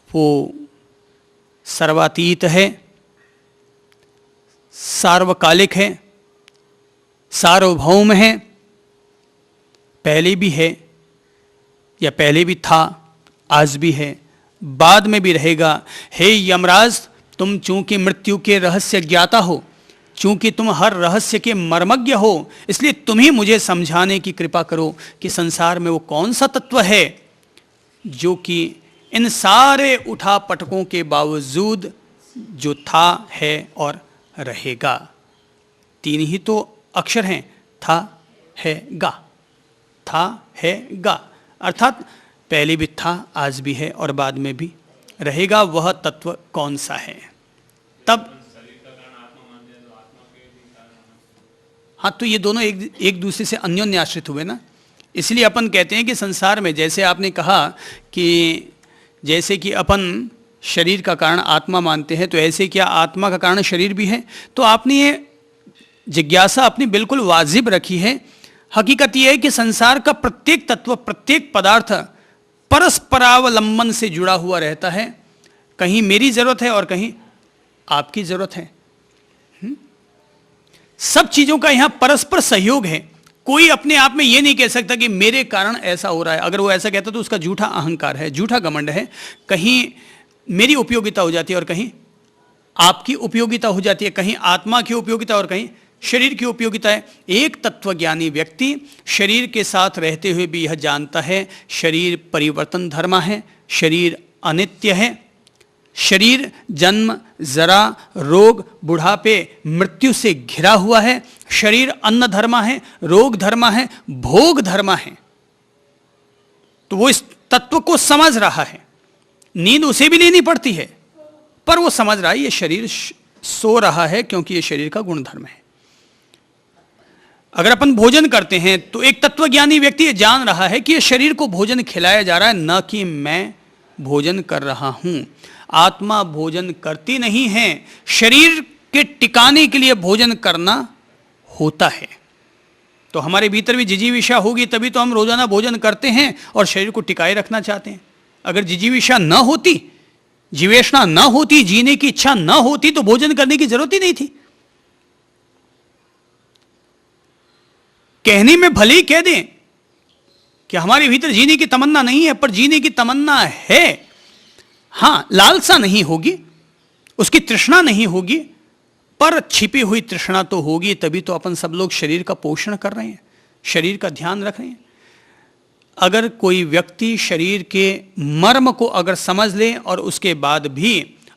वो सर्वातीत है, सार्वकालिक है, सार्वभौम है, पहले भी है या पहले भी था, आज भी है, बाद में भी रहेगा। हे यमराज, तुम चूंकि मृत्यु के रहस्य ज्ञाता हो, चूंकि तुम हर रहस्य के मर्मज्ञ हो, इसलिए तुम ही मुझे समझाने की कृपा करो कि संसार में वो कौन सा तत्व है जो कि इन सारे उठा पटकों के बावजूद जो था, है और रहेगा, तीन ही तो अक्षर हैं, था, है, गा। था, है, गा, अर्थात पहले भी था, आज भी है और बाद में भी रहेगा। वह तत्व कौन सा है? तब हाँ, तो ये दोनों एक दूसरे से अन्योन्य आश्रित हुए ना। इसलिए अपन कहते हैं कि संसार में, जैसे आपने कहा कि जैसे कि अपन शरीर का कारण आत्मा मानते हैं, तो ऐसे क्या आत्मा का कारण शरीर भी है? तो आपने ये जिज्ञासा अपनी बिल्कुल वाजिब रखी है। हकीकत यह है कि संसार का प्रत्येक तत्व, प्रत्येक पदार्थ परस्परावलंबन से जुड़ा हुआ रहता है। कहीं मेरी जरूरत है और कहीं आपकी जरूरत है। सब चीजों का यहां परस्पर सहयोग है। कोई अपने आप में यह नहीं कह सकता कि मेरे कारण ऐसा हो रहा है। अगर वो ऐसा कहता तो उसका झूठा अहंकार है, झूठा घमंड है। कहीं मेरी उपयोगिता हो जाती है और कहीं आपकी उपयोगिता हो जाती है, कहीं आत्मा की उपयोगिता और कहीं शरीर की उपयोगिता है। एक तत्वज्ञानी व्यक्ति शरीर के साथ रहते हुए भी यह जानता है, शरीर परिवर्तन धर्म है, शरीर अनित्य है, शरीर जन्म, जरा, रोग, बुढ़ापे, मृत्यु से घिरा हुआ है। शरीर अन्न धर्म है, रोग धर्म है, भोग धर्म है। तो वो इस तत्व को समझ रहा है। नींद उसे भी लेनी पड़ती है, पर वो समझ रहा है ये शरीर सो रहा है क्योंकि ये शरीर का गुण धर्म है। अगर अपन भोजन करते हैं तो एक तत्वज्ञानी व्यक्ति ये जान रहा है कि ये शरीर को भोजन खिलाया जा रहा है, न कि मैं भोजन कर रहा हूं। आत्मा भोजन करती नहीं है, शरीर के टिकाने के लिए भोजन करना होता है। तो हमारे भीतर भी जिजीविषा होगी तभी तो हम रोजाना भोजन करते हैं और शरीर को टिकाए रखना चाहते हैं। अगर जिजीविषा न होती, जीवेशना न होती, जीने की इच्छा न होती तो भोजन करने की जरूरत ही नहीं थी। कहने में भले ही कह दें कि हमारे भीतर जीने की तमन्ना नहीं है, पर जीने की तमन्ना है। हां, लालसा नहीं होगी, उसकी तृष्णा नहीं होगी, पर छिपी हुई तृष्णा तो होगी। तभी तो अपन सब लोग शरीर का पोषण कर रहे हैं, शरीर का ध्यान रख रहे हैं। अगर कोई व्यक्ति शरीर के मर्म को अगर समझ ले और उसके बाद भी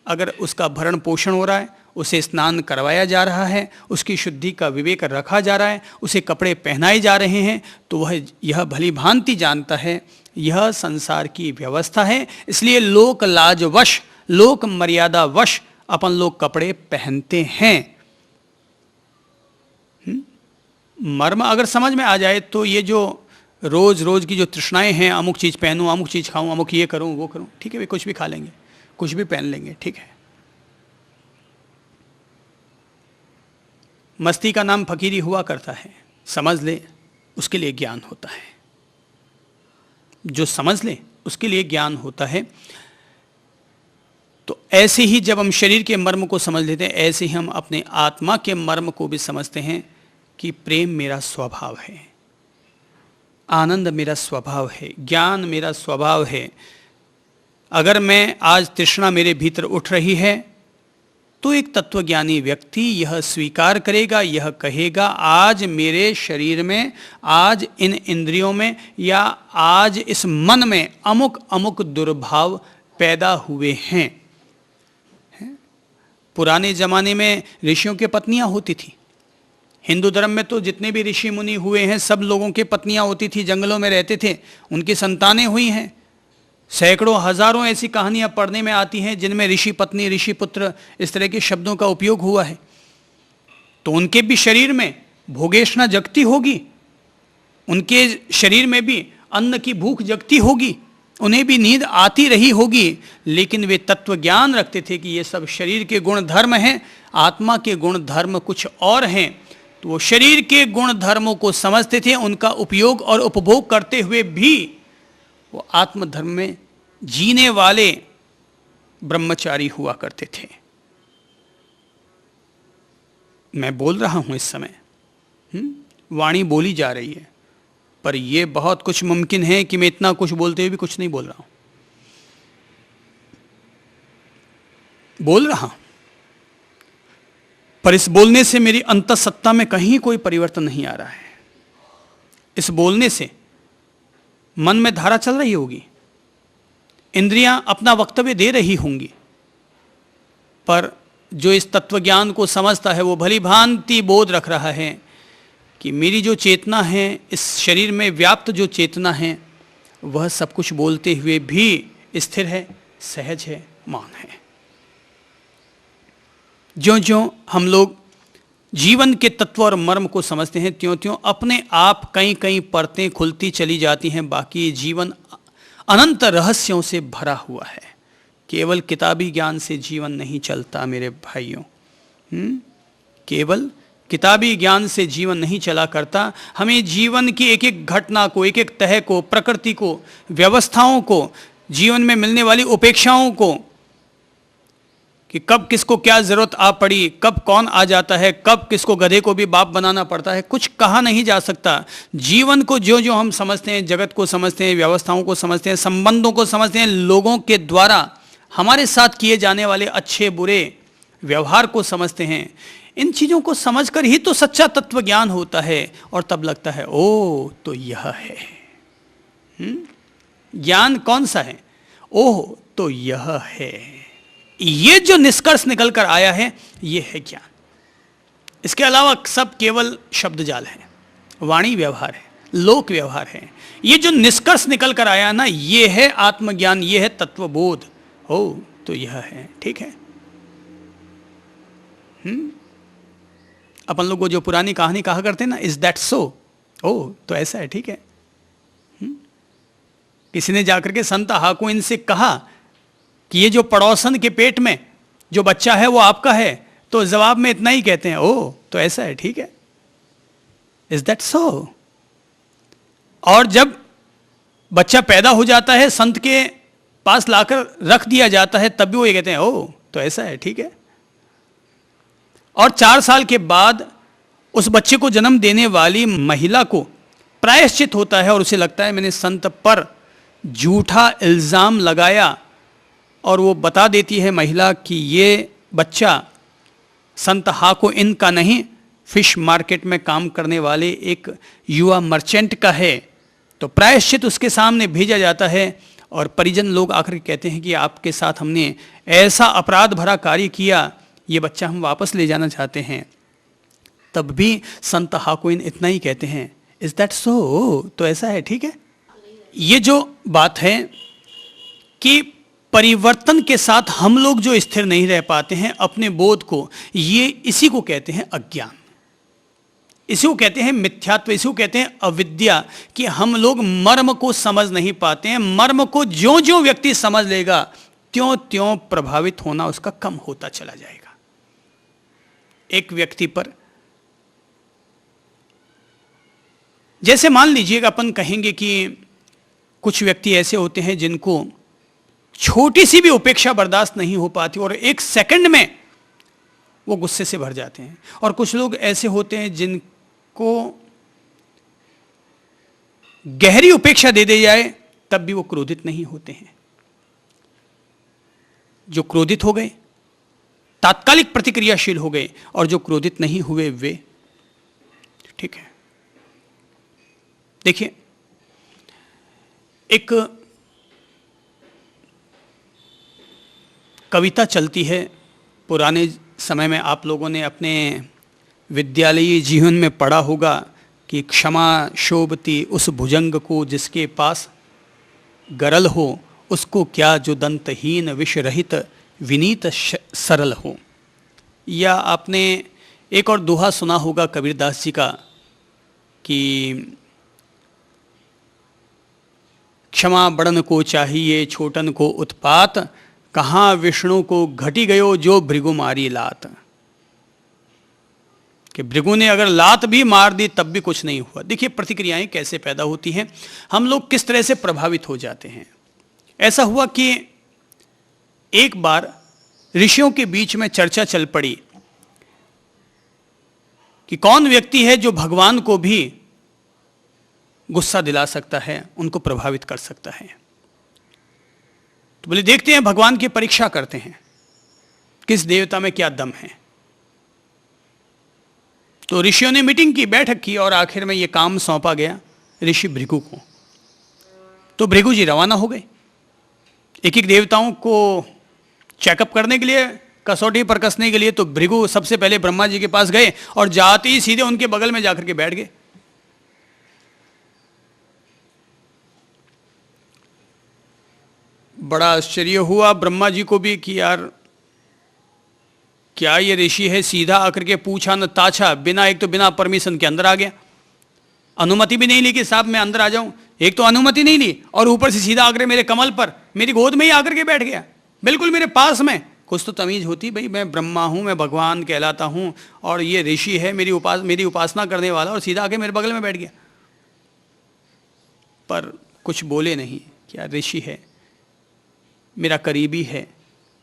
अगर उसका भरण पोषण हो रहा है, उसे स्नान करवाया जा रहा है, उसकी शुद्धि का विवेक रखा जा रहा है, उसे कपड़े पहनाए जा रहे हैं, तो वह यह भली भांति जानता है यह संसार की व्यवस्था है। इसलिए लोक लाजवश, लोक मर्यादा वश अपन लोग कपड़े पहनते हैं। मर्म अगर समझ में आ जाए तो ये जो रोज रोज की जो तृष्णाएं हैं, अमुक चीज पहनूं, अमुक चीज खाऊं, अमुक ये करूं, वो करूं, ठीक है भाई, कुछ भी खा लेंगे, कुछ भी पहन लेंगे, ठीक है। मस्ती का नाम फकीरी हुआ करता है, समझ ले उसके लिए ज्ञान होता है। जो समझ ले उसके लिए ज्ञान होता है। तो ऐसे ही जब हम शरीर के मर्म को समझ लेते हैं, ऐसे ही हम अपने आत्मा के मर्म को भी समझते हैं कि प्रेम मेरा स्वभाव है, आनंद मेरा स्वभाव है, ज्ञान मेरा स्वभाव है। अगर मैं आज तृष्णा मेरे भीतर उठ रही है तो एक तत्वज्ञानी व्यक्ति यह स्वीकार करेगा, यह कहेगा आज मेरे शरीर में, आज इन इंद्रियों में या आज इस मन में अमुक अमुक दुर्भाव पैदा हुए हैं। पुराने जमाने में ऋषियों की पत्नियां होती थी। हिंदू धर्म में तो जितने भी ऋषि मुनि हुए हैं सब लोगों की पत्नियां होती थी, जंगलों में रहते थे, उनकी संतानें हुई हैं। सैकड़ों हजारों ऐसी कहानियां पढ़ने में आती हैं जिनमें ऋषि पत्नी, ऋषि पुत्र इस तरह के शब्दों का उपयोग हुआ है। तो उनके भी शरीर में भोगेशना जगती होगी, उनके शरीर में भी अन्न की भूख जगती होगी, उन्हें भी नींद आती रही होगी, लेकिन वे तत्व ज्ञान रखते थे कि ये सब शरीर के गुण धर्म हैं, आत्मा के गुण धर्म कुछ और हैं। तो वो शरीर के गुण धर्मों को समझते थे, उनका उपयोग और उपभोग करते हुए भी वो आत्मधर्म में जीने वाले ब्रह्मचारी हुआ करते थे। मैं बोल रहा हूं इस समय, वाणी बोली जा रही है, पर यह बहुत कुछ मुमकिन है कि मैं इतना कुछ बोलते हुए भी कुछ नहीं बोल रहा हूं। बोल रहा हूं, पर इस बोलने से मेरी अंतःसत्ता में कहीं कोई परिवर्तन नहीं आ रहा है। इस बोलने से मन में धारा चल रही होगी, इंद्रियां अपना वक्तव्य दे रही होंगी, पर जो इस तत्वज्ञान को समझता है वो भली भांति बोध रख रहा है कि मेरी जो चेतना है, इस शरीर में व्याप्त जो चेतना है, वह सब कुछ बोलते हुए भी स्थिर है, सहज है, मौन है। ज्यों ज्यों हम लोग जीवन के तत्व और मर्म को समझते हैं, त्यों त्यों अपने आप कई कई परतें खुलती चली जाती हैं। बाकी जीवन अनंत रहस्यों से भरा हुआ है। केवल किताबी ज्ञान से जीवन नहीं चलता मेरे भाइयों। केवल किताबी ज्ञान से जीवन नहीं चला करता। हमें जीवन की एक एक घटना को, एक एक तह को, प्रकृति को, व्यवस्थाओं को, जीवन में मिलने वाली उपेक्षाओं को, कि कब किसको क्या जरूरत आ पड़ी, कब कौन आ जाता है, कब किसको गधे को भी बाप बनाना पड़ता है, कुछ कहा नहीं जा सकता। जीवन को जो जो हम समझते हैं, जगत को समझते हैं, व्यवस्थाओं को समझते हैं, संबंधों को समझते हैं, लोगों के द्वारा हमारे साथ किए जाने वाले अच्छे बुरे व्यवहार को समझते हैं, इन चीज़ों को समझकर ही तो सच्चा तत्व ज्ञान होता है। और तब लगता है ओ तो यह है। ज्ञान कौन सा है? ओह तो यह है। ये जो निष्कर्ष निकल कर आया है, ये है ज्ञान। इसके अलावा सब केवल शब्द जाल है, वाणी व्यवहार है, लोक व्यवहार है। ये जो निष्कर्ष निकल कर आया ना, ये है आत्मज्ञान, ये है तत्वबोध। हो तो यह है, ठीक है। अपन लोग को जो पुरानी कहानी कहा करते हैं ना, इज दैट सो, ओ तो ऐसा है, ठीक है। किसी ने जाकर के संत हाकुइन से कहा कि ये जो पड़ोसन के पेट में जो बच्चा है वो आपका है, तो जवाब में इतना ही कहते हैं, ओ तो ऐसा है, ठीक है, इज दैट सो। और जब बच्चा पैदा हो जाता है, संत के पास लाकर रख दिया जाता है, तब भी वो ये कहते हैं, ओ तो ऐसा है, ठीक है। और 4 साल के बाद उस बच्चे को जन्म देने वाली महिला को प्रायश्चित होता है और उसे लगता है मैंने संत पर झूठा इल्जाम लगाया, और वो बता देती है महिला कि ये बच्चा संत हाकुइन का नहीं, फिश मार्केट में काम करने वाले एक युवा मर्चेंट का है। तो प्रायश्चित उसके सामने भेजा जाता है और परिजन लोग आकर कहते हैं कि आपके साथ हमने ऐसा अपराध भरा कार्य किया, ये बच्चा हम वापस ले जाना चाहते हैं। तब भी संत हाकुइन इतना ही कहते हैं, इज दैट सो, तो ऐसा है, ठीक है। ये जो बात है कि परिवर्तन के साथ हम लोग जो स्थिर नहीं रह पाते हैं अपने बोध को, ये इसी को कहते हैं अज्ञान, इसी को कहते हैं मिथ्यात्व, इसी को कहते हैं अविद्या, कि हम लोग मर्म को समझ नहीं पाते हैं। मर्म को ज्यों ज्यों व्यक्ति समझ लेगा, त्यों त्यों प्रभावित होना उसका कम होता चला जाएगा। एक व्यक्ति पर, जैसे मान लीजिएगा अपन कहेंगे कि कुछ व्यक्ति ऐसे होते हैं जिनको छोटी सी भी उपेक्षा बर्दाश्त नहीं हो पाती और 1 सेकंड में वो गुस्से से भर जाते हैं। और कुछ लोग ऐसे होते हैं जिनको गहरी उपेक्षा दे दी जाए तब भी वो क्रोधित नहीं होते हैं। जो क्रोधित हो गए तात्कालिक प्रतिक्रियाशील हो गए, और जो क्रोधित नहीं हुए वे, ठीक है। देखिए, एक कविता चलती है, पुराने समय में आप लोगों ने अपने विद्यालयी जीवन में पढ़ा होगा कि क्षमा शोभती उस भुजंग को जिसके पास गरल हो, उसको क्या जो दंतहीन विष रहित विनीत सरल हो। या आपने एक और दोहा सुना होगा कबीरदास जी का कि क्षमा बड़न को चाहिए छोटन को उत्पात, कहाँ विष्णु को घटी गयो जो भृगु मारी लात। कि भृगु ने अगर लात भी मार दी तब भी कुछ नहीं हुआ। देखिए प्रतिक्रियाएं कैसे पैदा होती हैं, हम लोग किस तरह से प्रभावित हो जाते हैं। ऐसा हुआ कि एक बार ऋषियों के बीच में चर्चा चल पड़ी कि कौन व्यक्ति है जो भगवान को भी गुस्सा दिला सकता है, उनको प्रभावित कर सकता है। तो बोले देखते हैं, भगवान की परीक्षा करते हैं किस देवता में क्या दम है। तो ऋषियों ने मीटिंग की, बैठक की, और आखिर में यह काम सौंपा गया ऋषि भृगु को। तो भृगु जी रवाना हो गए एक एक देवताओं को चेकअप करने के लिए, कसौटी पर कसने के लिए, तो भृगु सबसे पहले ब्रह्मा जी के पास गए और जाते ही सीधे उनके बगल में जाकर के बैठ गए। बड़ा आश्चर्य हुआ ब्रह्मा जी को भी कि यार क्या ये ऋषि है, सीधा आकर के पूछा न ताछा, बिना एक तो बिना परमिशन के अंदर आ गया, अनुमति भी नहीं ली कि साहब मैं अंदर आ जाऊं, एक तो अनुमति नहीं ली और ऊपर से सीधा आकर मेरे कमल पर, मेरी गोद में ही आकर के बैठ गया, बिल्कुल मेरे पास में। कुछ तो तमीज होती भाई, मैं ब्रह्मा हूं, मैं भगवान कहलाता हूं और ये ऋषि है मेरी उपासना करने वाला, और सीधा आके मेरे बगल में बैठ गया। पर कुछ बोले नहीं, क्या ऋषि है, मेरा करीबी है,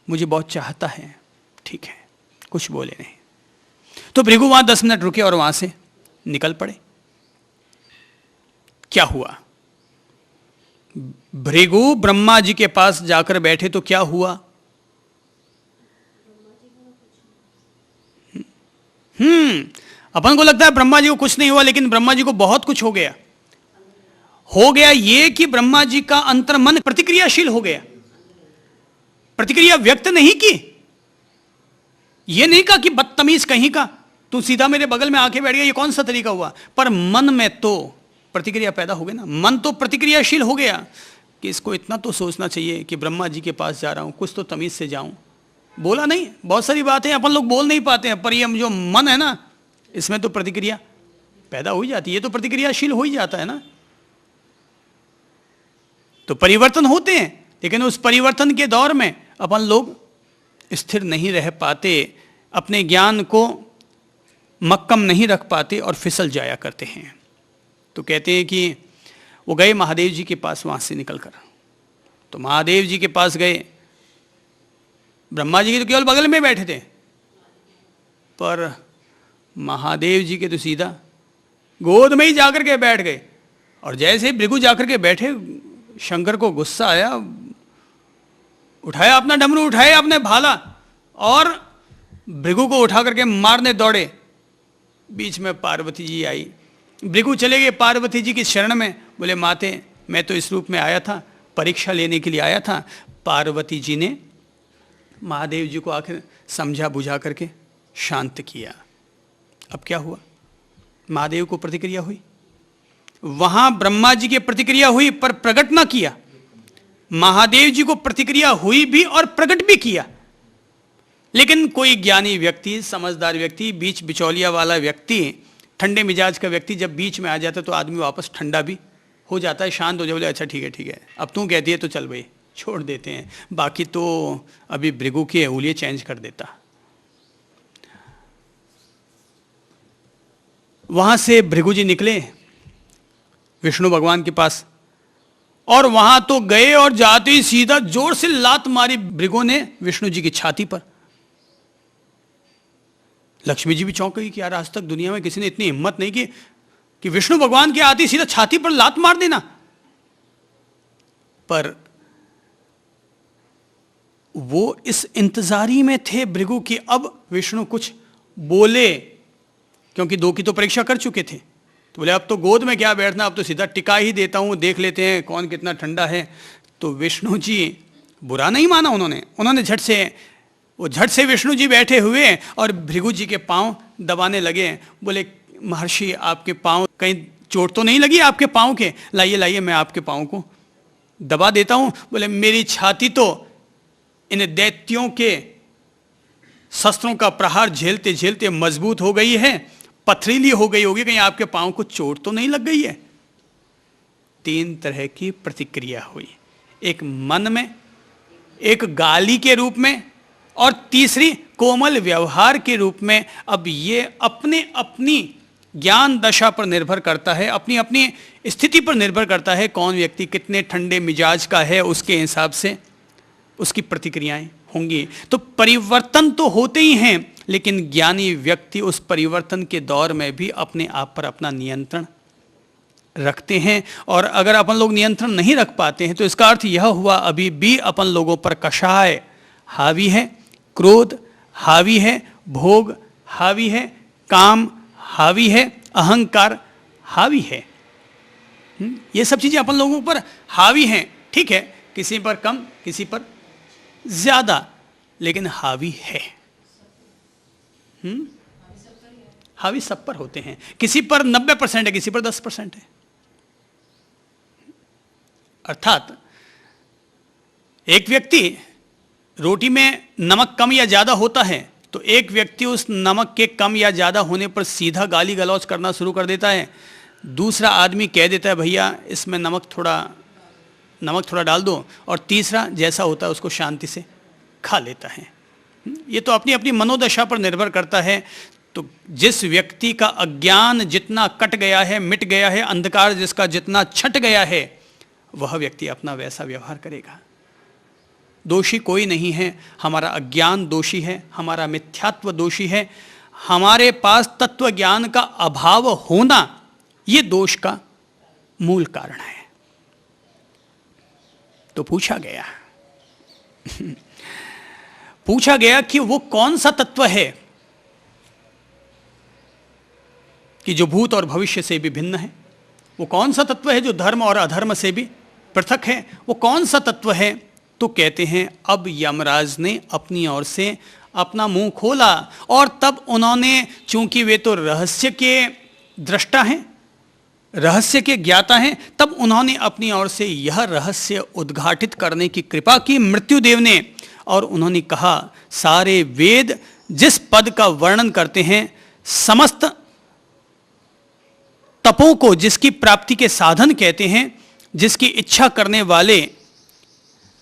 मुझे बहुत चाहता है, ठीक है, कुछ बोले नहीं। तो भृगु वहां 10 मिनट रुके और वहां से निकल पड़े। क्या हुआ, भृगु ब्रह्मा जी के पास जाकर बैठे तो क्या हुआ, अपन को लगता है ब्रह्मा जी को कुछ नहीं हुआ, लेकिन ब्रह्मा जी को बहुत कुछ हो गया। हो गया ये कि ब्रह्मा जी का अंतर्मन प्रतिक्रियाशील हो गया, प्रतिक्रिया व्यक्त नहीं की, ये नहीं कहा कि बदतमीज कहीं का, तू सीधा मेरे बगल में आके बैठ गया, ये कौन सा तरीका हुआ, पर मन में तो प्रतिक्रिया पैदा हो गई ना, मन तो प्रतिक्रियाशील हो गया कि इसको इतना तो सोचना चाहिए कि ब्रह्मा जी के पास जा रहा हूं, कुछ तो तमीज से जाऊं। बोला नहीं, बहुत सारी बातें अपन लोग बोल नहीं पाते हैं, पर ये जो मन है ना, इसमें तो प्रतिक्रिया पैदा हो ही जाती है, ये तो प्रतिक्रियाशील हो ही जाता है ना। तो परिवर्तन होते हैं, लेकिन उस परिवर्तन के दौर में अपन लोग स्थिर नहीं रह पाते, अपने ज्ञान को मक्कम नहीं रख पाते और फिसल जाया करते हैं। तो कहते हैं कि वो गए महादेव जी के पास, वहां से निकलकर, तो महादेव जी के पास गए, ब्रह्मा जी के तो केवल बगल में बैठे थे, पर महादेव जी के तो सीधा गोद में ही जाकर के बैठ गए। और जैसे ही भृगु जाकर के बैठे, शंकर को गुस्सा आया, उठाया अपना डमरू, उठाया अपने भाला और भृगु को उठा करके मारने दौड़े। बीच में पार्वती जी आई, भृगु चले गए पार्वती जी की शरण में, बोले माते मैं तो इस रूप में आया था, परीक्षा लेने के लिए आया था। पार्वती जी ने महादेव जी को आखिर समझा बुझा करके शांत किया। अब क्या हुआ, महादेव को प्रतिक्रिया हुई, वहां ब्रह्मा जी की प्रतिक्रिया हुई पर प्रकट ना किया, महादेव जी को प्रतिक्रिया हुई भी और प्रकट भी किया। लेकिन कोई ज्ञानी व्यक्ति, समझदार व्यक्ति, बीच बिचौलिया वाला व्यक्ति, ठंडे मिजाज का व्यक्ति जब बीच में आ जाता है तो आदमी वापस ठंडा भी हो जाता है, शांत हो जाए, बोले अच्छा ठीक है अब तू कहती है तो चल भाई छोड़ देते हैं, बाकी तो अभी भृगु की उंगलियां चेंज कर देता। वहां से भृगु जी निकले विष्णु भगवान के पास, और वहां तो गए और जाते ही सीधा जोर से लात मारी भृगु ने विष्णु जी की छाती पर। लक्ष्मी जी भी चौंक गई कि यार आज तक दुनिया में किसी ने इतनी हिम्मत नहीं की कि विष्णु भगवान के आते सीधा छाती पर लात मार देना। पर वो इस इंतजारी में थे भृगु कि अब विष्णु कुछ बोले, क्योंकि 2 की तो परीक्षा कर चुके थे। तो बोले अब तो गोद में क्या बैठना, अब तो सीधा टिका ही देता हूं, देख लेते हैं कौन कितना ठंडा है। तो विष्णु जी बुरा नहीं माना, उन्होंने झट से विष्णु जी बैठे हुए और भृगु जी के पांव दबाने लगे। बोले महर्षि आपके पांव कहीं चोट तो नहीं लगी आपके पांव के, लाइए मैं आपके पांव को दबा देता हूं। बोले मेरी छाती तो इन दैत्यों के शस्त्रों का प्रहार झेलते झेलते मजबूत हो गई है, पथरीली हो गई होगी, कहीं आपके पांव को चोट तो नहीं लग गई है। 3 तरह की प्रतिक्रिया हुई, एक मन में, एक गाली के रूप में, और तीसरी कोमल व्यवहार के रूप में। अब ये अपने अपनी ज्ञान दशा पर निर्भर करता है, अपनी अपनी स्थिति पर निर्भर करता है, कौन व्यक्ति कितने ठंडे मिजाज का है, उसके हिसाब से उसकी प्रतिक्रियाएं होंगी। तो परिवर्तन तो होते ही हैं, लेकिन ज्ञानी व्यक्ति उस परिवर्तन के दौर में भी अपने आप पर अपना नियंत्रण रखते हैं। और अगर अपन लोग नियंत्रण नहीं रख पाते हैं तो इसका अर्थ यह हुआ अभी भी अपन लोगों पर कषाय हावी है, क्रोध हावी है, भोग हावी है, काम हावी है, अहंकार हावी है। ये सब चीजें अपन लोगों पर हावी हैं। ठीक है, किसी पर कम, किसी पर ज्यादा, लेकिन हावी है। हावी सब पर होते हैं। किसी पर 90% है, किसी पर 10% है। अर्थात एक व्यक्ति रोटी में नमक कम या ज्यादा होता है तो एक व्यक्ति उस नमक के कम या ज्यादा होने पर सीधा गाली गलौज करना शुरू कर देता है। दूसरा आदमी कह देता है भैया इसमें नमक थोड़ा डाल दो, और तीसरा जैसा होता है उसको शांति से खा लेता है। ये तो अपनी अपनी मनोदशा पर निर्भर करता है। तो जिस व्यक्ति का अज्ञान जितना कट गया है, मिट गया है, अंधकार जिसका जितना छट गया है, वह व्यक्ति अपना वैसा व्यवहार करेगा। दोषी कोई नहीं है। हमारा अज्ञान दोषी है, हमारा मिथ्यात्व दोषी है, हमारे पास तत्व ज्ञान का अभाव होना ये दोष का मूल कारण है। तो पूछा गया कि वो कौन सा तत्व है कि जो भूत और भविष्य से भी भिन्न है? वो कौन सा तत्व है जो धर्म और अधर्म से भी पृथक है? वो कौन सा तत्व है? तो कहते हैं अब यमराज ने अपनी ओर से अपना मुंह खोला, और तब उन्होंने, चूंकि वे तो रहस्य के दृष्टा हैं, रहस्य के ज्ञाता हैं, तब उन्होंने अपनी ओर से यह रहस्य उद्घाटित करने की कृपा की मृत्युदेव ने। और उन्होंने कहा सारे वेद जिस पद का वर्णन करते हैं, समस्त तपों को जिसकी प्राप्ति के साधन कहते हैं, जिसकी इच्छा करने वाले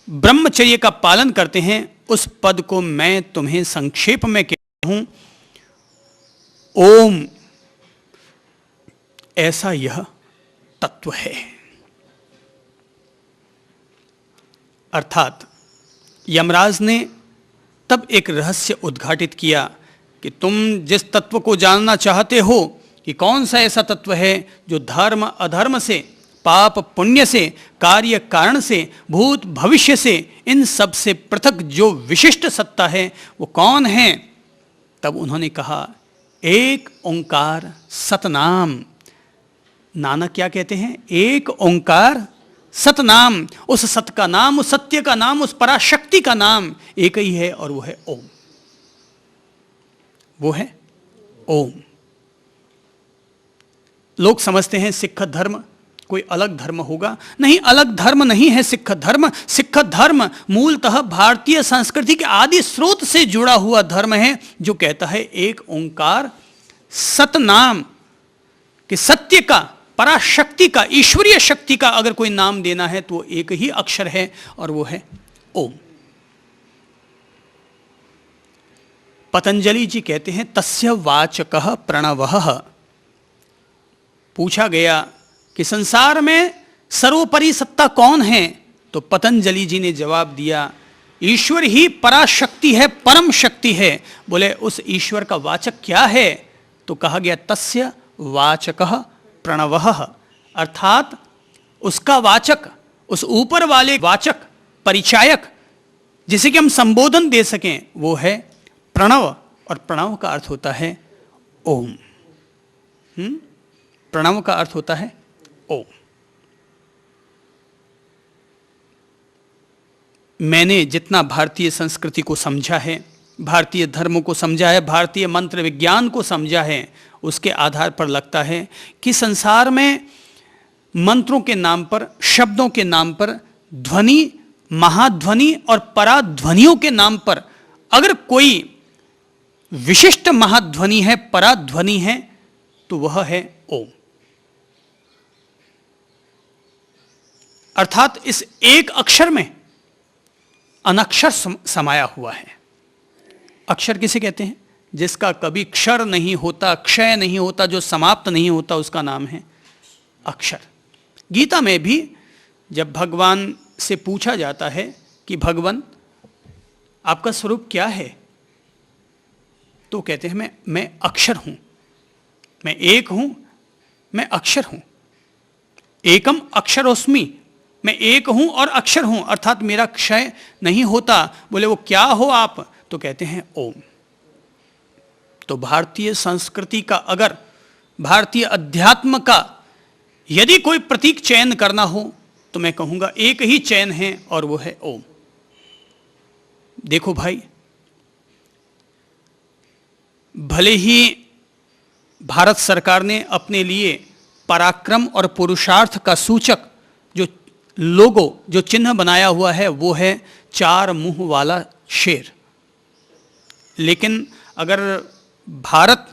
ब्रह्मचर्य का पालन करते हैं, उस पद को मैं तुम्हें संक्षेप में कहता हूं। ओम ऐसा यह तत्व है। अर्थात यमराज ने तब एक रहस्य उद्घाटित किया कि तुम जिस तत्व को जानना चाहते हो कि कौन सा ऐसा तत्व है जो धर्म अधर्म से, पाप पुण्य से, कार्य कारण से, भूत भविष्य से, इन सब से पृथक जो विशिष्ट सत्ता है, वो कौन है? तब उन्होंने कहा एक ओंकार सतनाम। नानक क्या कहते हैं? एक ओंकार सतनाम। उस सत का नाम, उस सत्य का नाम, उस पराशक्ति का नाम एक ही है, और वो है ओम। वो है ओम। लोग समझते हैं सिख धर्म कोई अलग धर्म होगा। नहीं, अलग धर्म नहीं है सिख धर्म। सिख धर्म मूलतः भारतीय संस्कृति के आदि स्रोत से जुड़ा हुआ धर्म है, जो कहता है एक ओंकार सतनाम, कि सत्य का, पराशक्ति का, ईश्वरीय शक्ति का अगर कोई नाम देना है तो वो एक ही अक्षर है, और वो है ओम। पतंजलि जी कहते हैं तस्य वाचकः प्रणवः। पूछा गया कि संसार में सर्वोपरि सत्ता कौन है? तो पतंजलि जी ने जवाब दिया ईश्वर ही पराशक्ति है, परम शक्ति है। बोले उस ईश्वर का वाचक क्या है? तो कहा गया तस्य वाचकः प्रणवः। अर्थात उसका वाचक, उस ऊपर वाले वाचक, परिचायक, जिसे कि हम संबोधन दे सकें, वो है प्रणव। और प्रणव का अर्थ होता है ओम। प्रणव का अर्थ होता है ओम। मैंने जितना भारतीय संस्कृति को समझा है, भारतीय धर्म को समझा है, भारतीय मंत्र विज्ञान को समझा है, उसके आधार पर लगता है कि संसार में मंत्रों के नाम पर, शब्दों के नाम पर, ध्वनि, महाध्वनि और पराध्वनियों के नाम पर अगर कोई विशिष्ट महाध्वनि है, पराध्वनि है, तो वह है ओम। अर्थात इस एक अक्षर में अनक्षर समाया हुआ है। अक्षर किसे कहते हैं? जिसका कभी क्षर नहीं होता, क्षय नहीं होता, जो समाप्त नहीं होता, उसका नाम है अक्षर। गीता में भी जब भगवान से पूछा जाता है कि भगवान आपका स्वरूप क्या है, तो कहते हैं मैं अक्षर हूं, मैं एक हूं, मैं अक्षर हूं। एकम अक्षरोस्मि, मैं एक हूं और अक्षर हूं, अर्थात मेरा क्षय नहीं होता। बोले वो क्या हो आप? तो कहते हैं ओम। तो भारतीय संस्कृति का, अगर भारतीय अध्यात्म का यदि कोई प्रतीक चयन करना हो तो मैं कहूंगा एक ही चैन है और वो है ओम। देखो भाई, भले ही भारत सरकार ने अपने लिए पराक्रम और पुरुषार्थ का सूचक जो लोगो, जो चिन्ह बनाया हुआ है, वो है 4 मुंह वाला शेर। लेकिन अगर भारत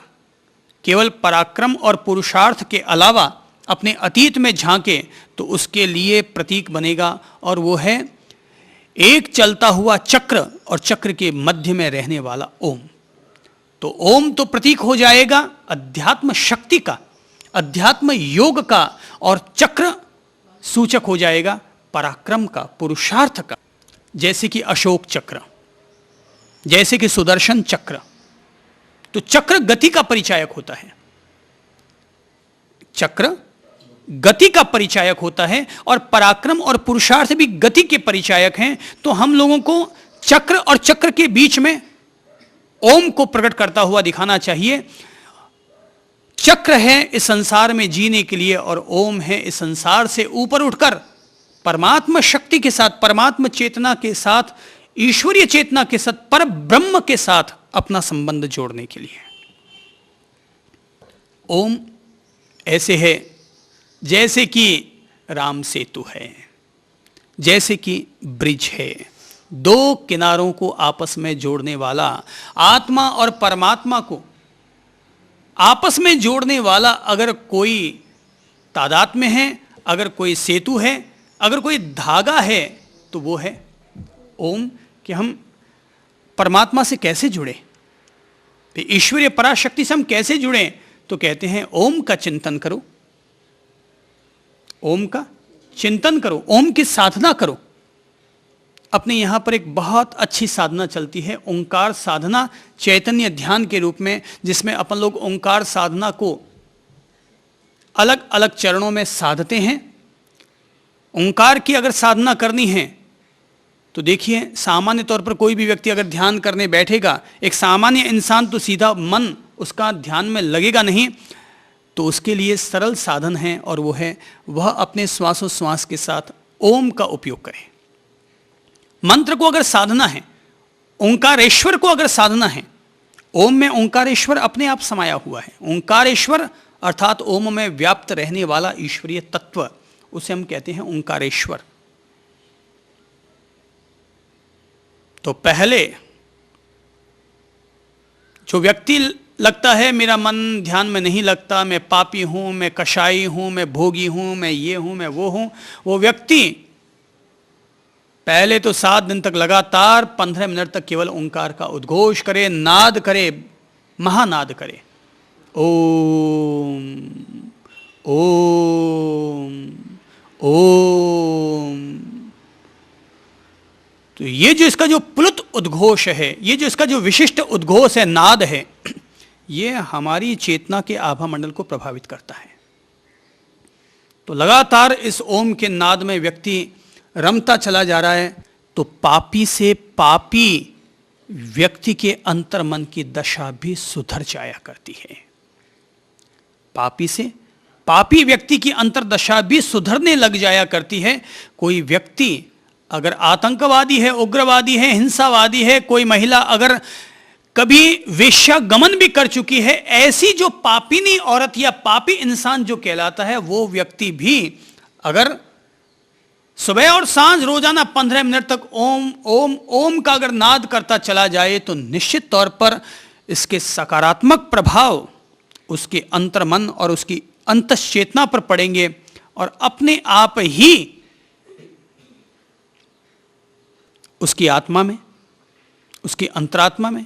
केवल पराक्रम और पुरुषार्थ के अलावा अपने अतीत में झांके तो उसके लिए प्रतीक बनेगा, और वो है एक चलता हुआ चक्र और चक्र के मध्य में रहने वाला ओम। तो ओम तो प्रतीक हो जाएगा अध्यात्म शक्ति का, अध्यात्म योग का, और चक्र सूचक हो जाएगा पराक्रम का, पुरुषार्थ का। जैसे कि अशोक चक्र, जैसे कि सुदर्शन चक्र। तो चक्र गति का परिचायक होता है, चक्र गति का परिचायक होता है, और पराक्रम और पुरुषार्थ भी गति के परिचायक हैं। तो हम लोगों को चक्र और चक्र के बीच में ओम को प्रकट करता हुआ दिखाना चाहिए। चक्र है इस संसार में जीने के लिए, और ओम है इस संसार से ऊपर उठकर परमात्मा शक्ति के साथ, परमात्मा चेतना के साथ, ईश्वरीय चेतना के साथ, पर ब्रह्म के साथ अपना संबंध जोड़ने के लिए। ओम ऐसे है जैसे कि राम सेतु है, जैसे कि ब्रिज है, 2 किनारों को आपस में जोड़ने वाला, आत्मा और परमात्मा को आपस में जोड़ने वाला अगर कोई तादाद में है, अगर कोई सेतु है, अगर कोई धागा है, तो वो है ओम। कि हम परमात्मा से कैसे जुड़े, ईश्वरीय पराशक्ति से हम कैसे जुड़े, तो कहते हैं ओम का चिंतन करो, ओम का चिंतन करो, ओम की साधना करो। अपने यहां पर एक बहुत अच्छी साधना चलती है, ओंकार साधना, चैतन्य ध्यान के रूप में, जिसमें अपन लोग ओंकार साधना को अलग अलग चरणों में साधते हैं। ओंकार की अगर साधना करनी है तो देखिए, सामान्य तौर पर कोई भी व्यक्ति अगर ध्यान करने बैठेगा, एक सामान्य इंसान तो सीधा मन उसका ध्यान में लगेगा नहीं। तो उसके लिए सरल साधन है, और वो है वह अपने श्वासोश्वास के साथ ओम का उपयोग करे। मंत्र को अगर साधना है, ओंकारेश्वर को अगर साधना है, ओम में ओंकारेश्वर अपने आप समाया हुआ है। ओंकारेश्वर अर्थात ओम में व्याप्त रहने वाला ईश्वरीय तत्व, उसे हम कहते हैं ओंकारेश्वर। तो पहले जो व्यक्ति लगता है मेरा मन ध्यान में नहीं लगता, मैं पापी हूं, मैं कषाई हूं, मैं भोगी हूं, मैं ये हूं, मैं वो हूं, वो व्यक्ति पहले तो 7 दिन तक लगातार 15 मिनट तक केवल ओंकार का उद्घोष करे, नाद करे, महानाद करे, ओम ओम ओम। तो ये जो इसका जो प्लुत उद्घोष है, ये जो इसका जो विशिष्ट उद्घोष है, नाद है, ये हमारी चेतना के आभा मंडल को प्रभावित करता है। तो लगातार इस ओम के नाद में व्यक्ति रमता चला जा रहा है, तो पापी से पापी व्यक्ति के अंतर्मन की दशा भी सुधर जाया करती है। पापी से पापी व्यक्ति की अंतर्दशा भी सुधरने लग जाया करती है। कोई व्यक्ति अगर आतंकवादी है, उग्रवादी है, हिंसावादी है, कोई महिला अगर कभी वेश्यागमन भी कर चुकी है, ऐसी जो पापिनी औरत या पापी इंसान जो कहलाता है, वो व्यक्ति भी अगर सुबह और सांझ रोजाना 15 मिनट तक ओम ओम ओम का अगर नाद करता चला जाए, तो निश्चित तौर पर इसके सकारात्मक प्रभाव उसके अंतर्मन और उसकी अंतश्चेतना पर पड़ेंगे, और अपने आप ही उसकी आत्मा में, उसकी अंतरात्मा में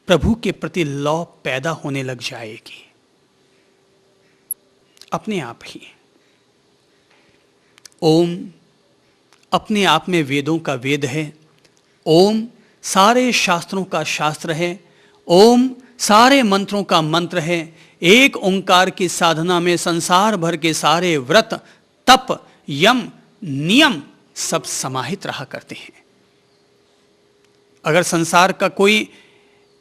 प्रभु के प्रति लौ पैदा होने लग जाएगी अपने आप ही। ओम अपने आप में वेदों का वेद है, ओम सारे शास्त्रों का शास्त्र है, ओम सारे मंत्रों का मंत्र है। एक ओंकार की साधना में संसार भर के सारे व्रत, तप, यम, नियम सब समाहित रहा करते हैं। अगर संसार का कोई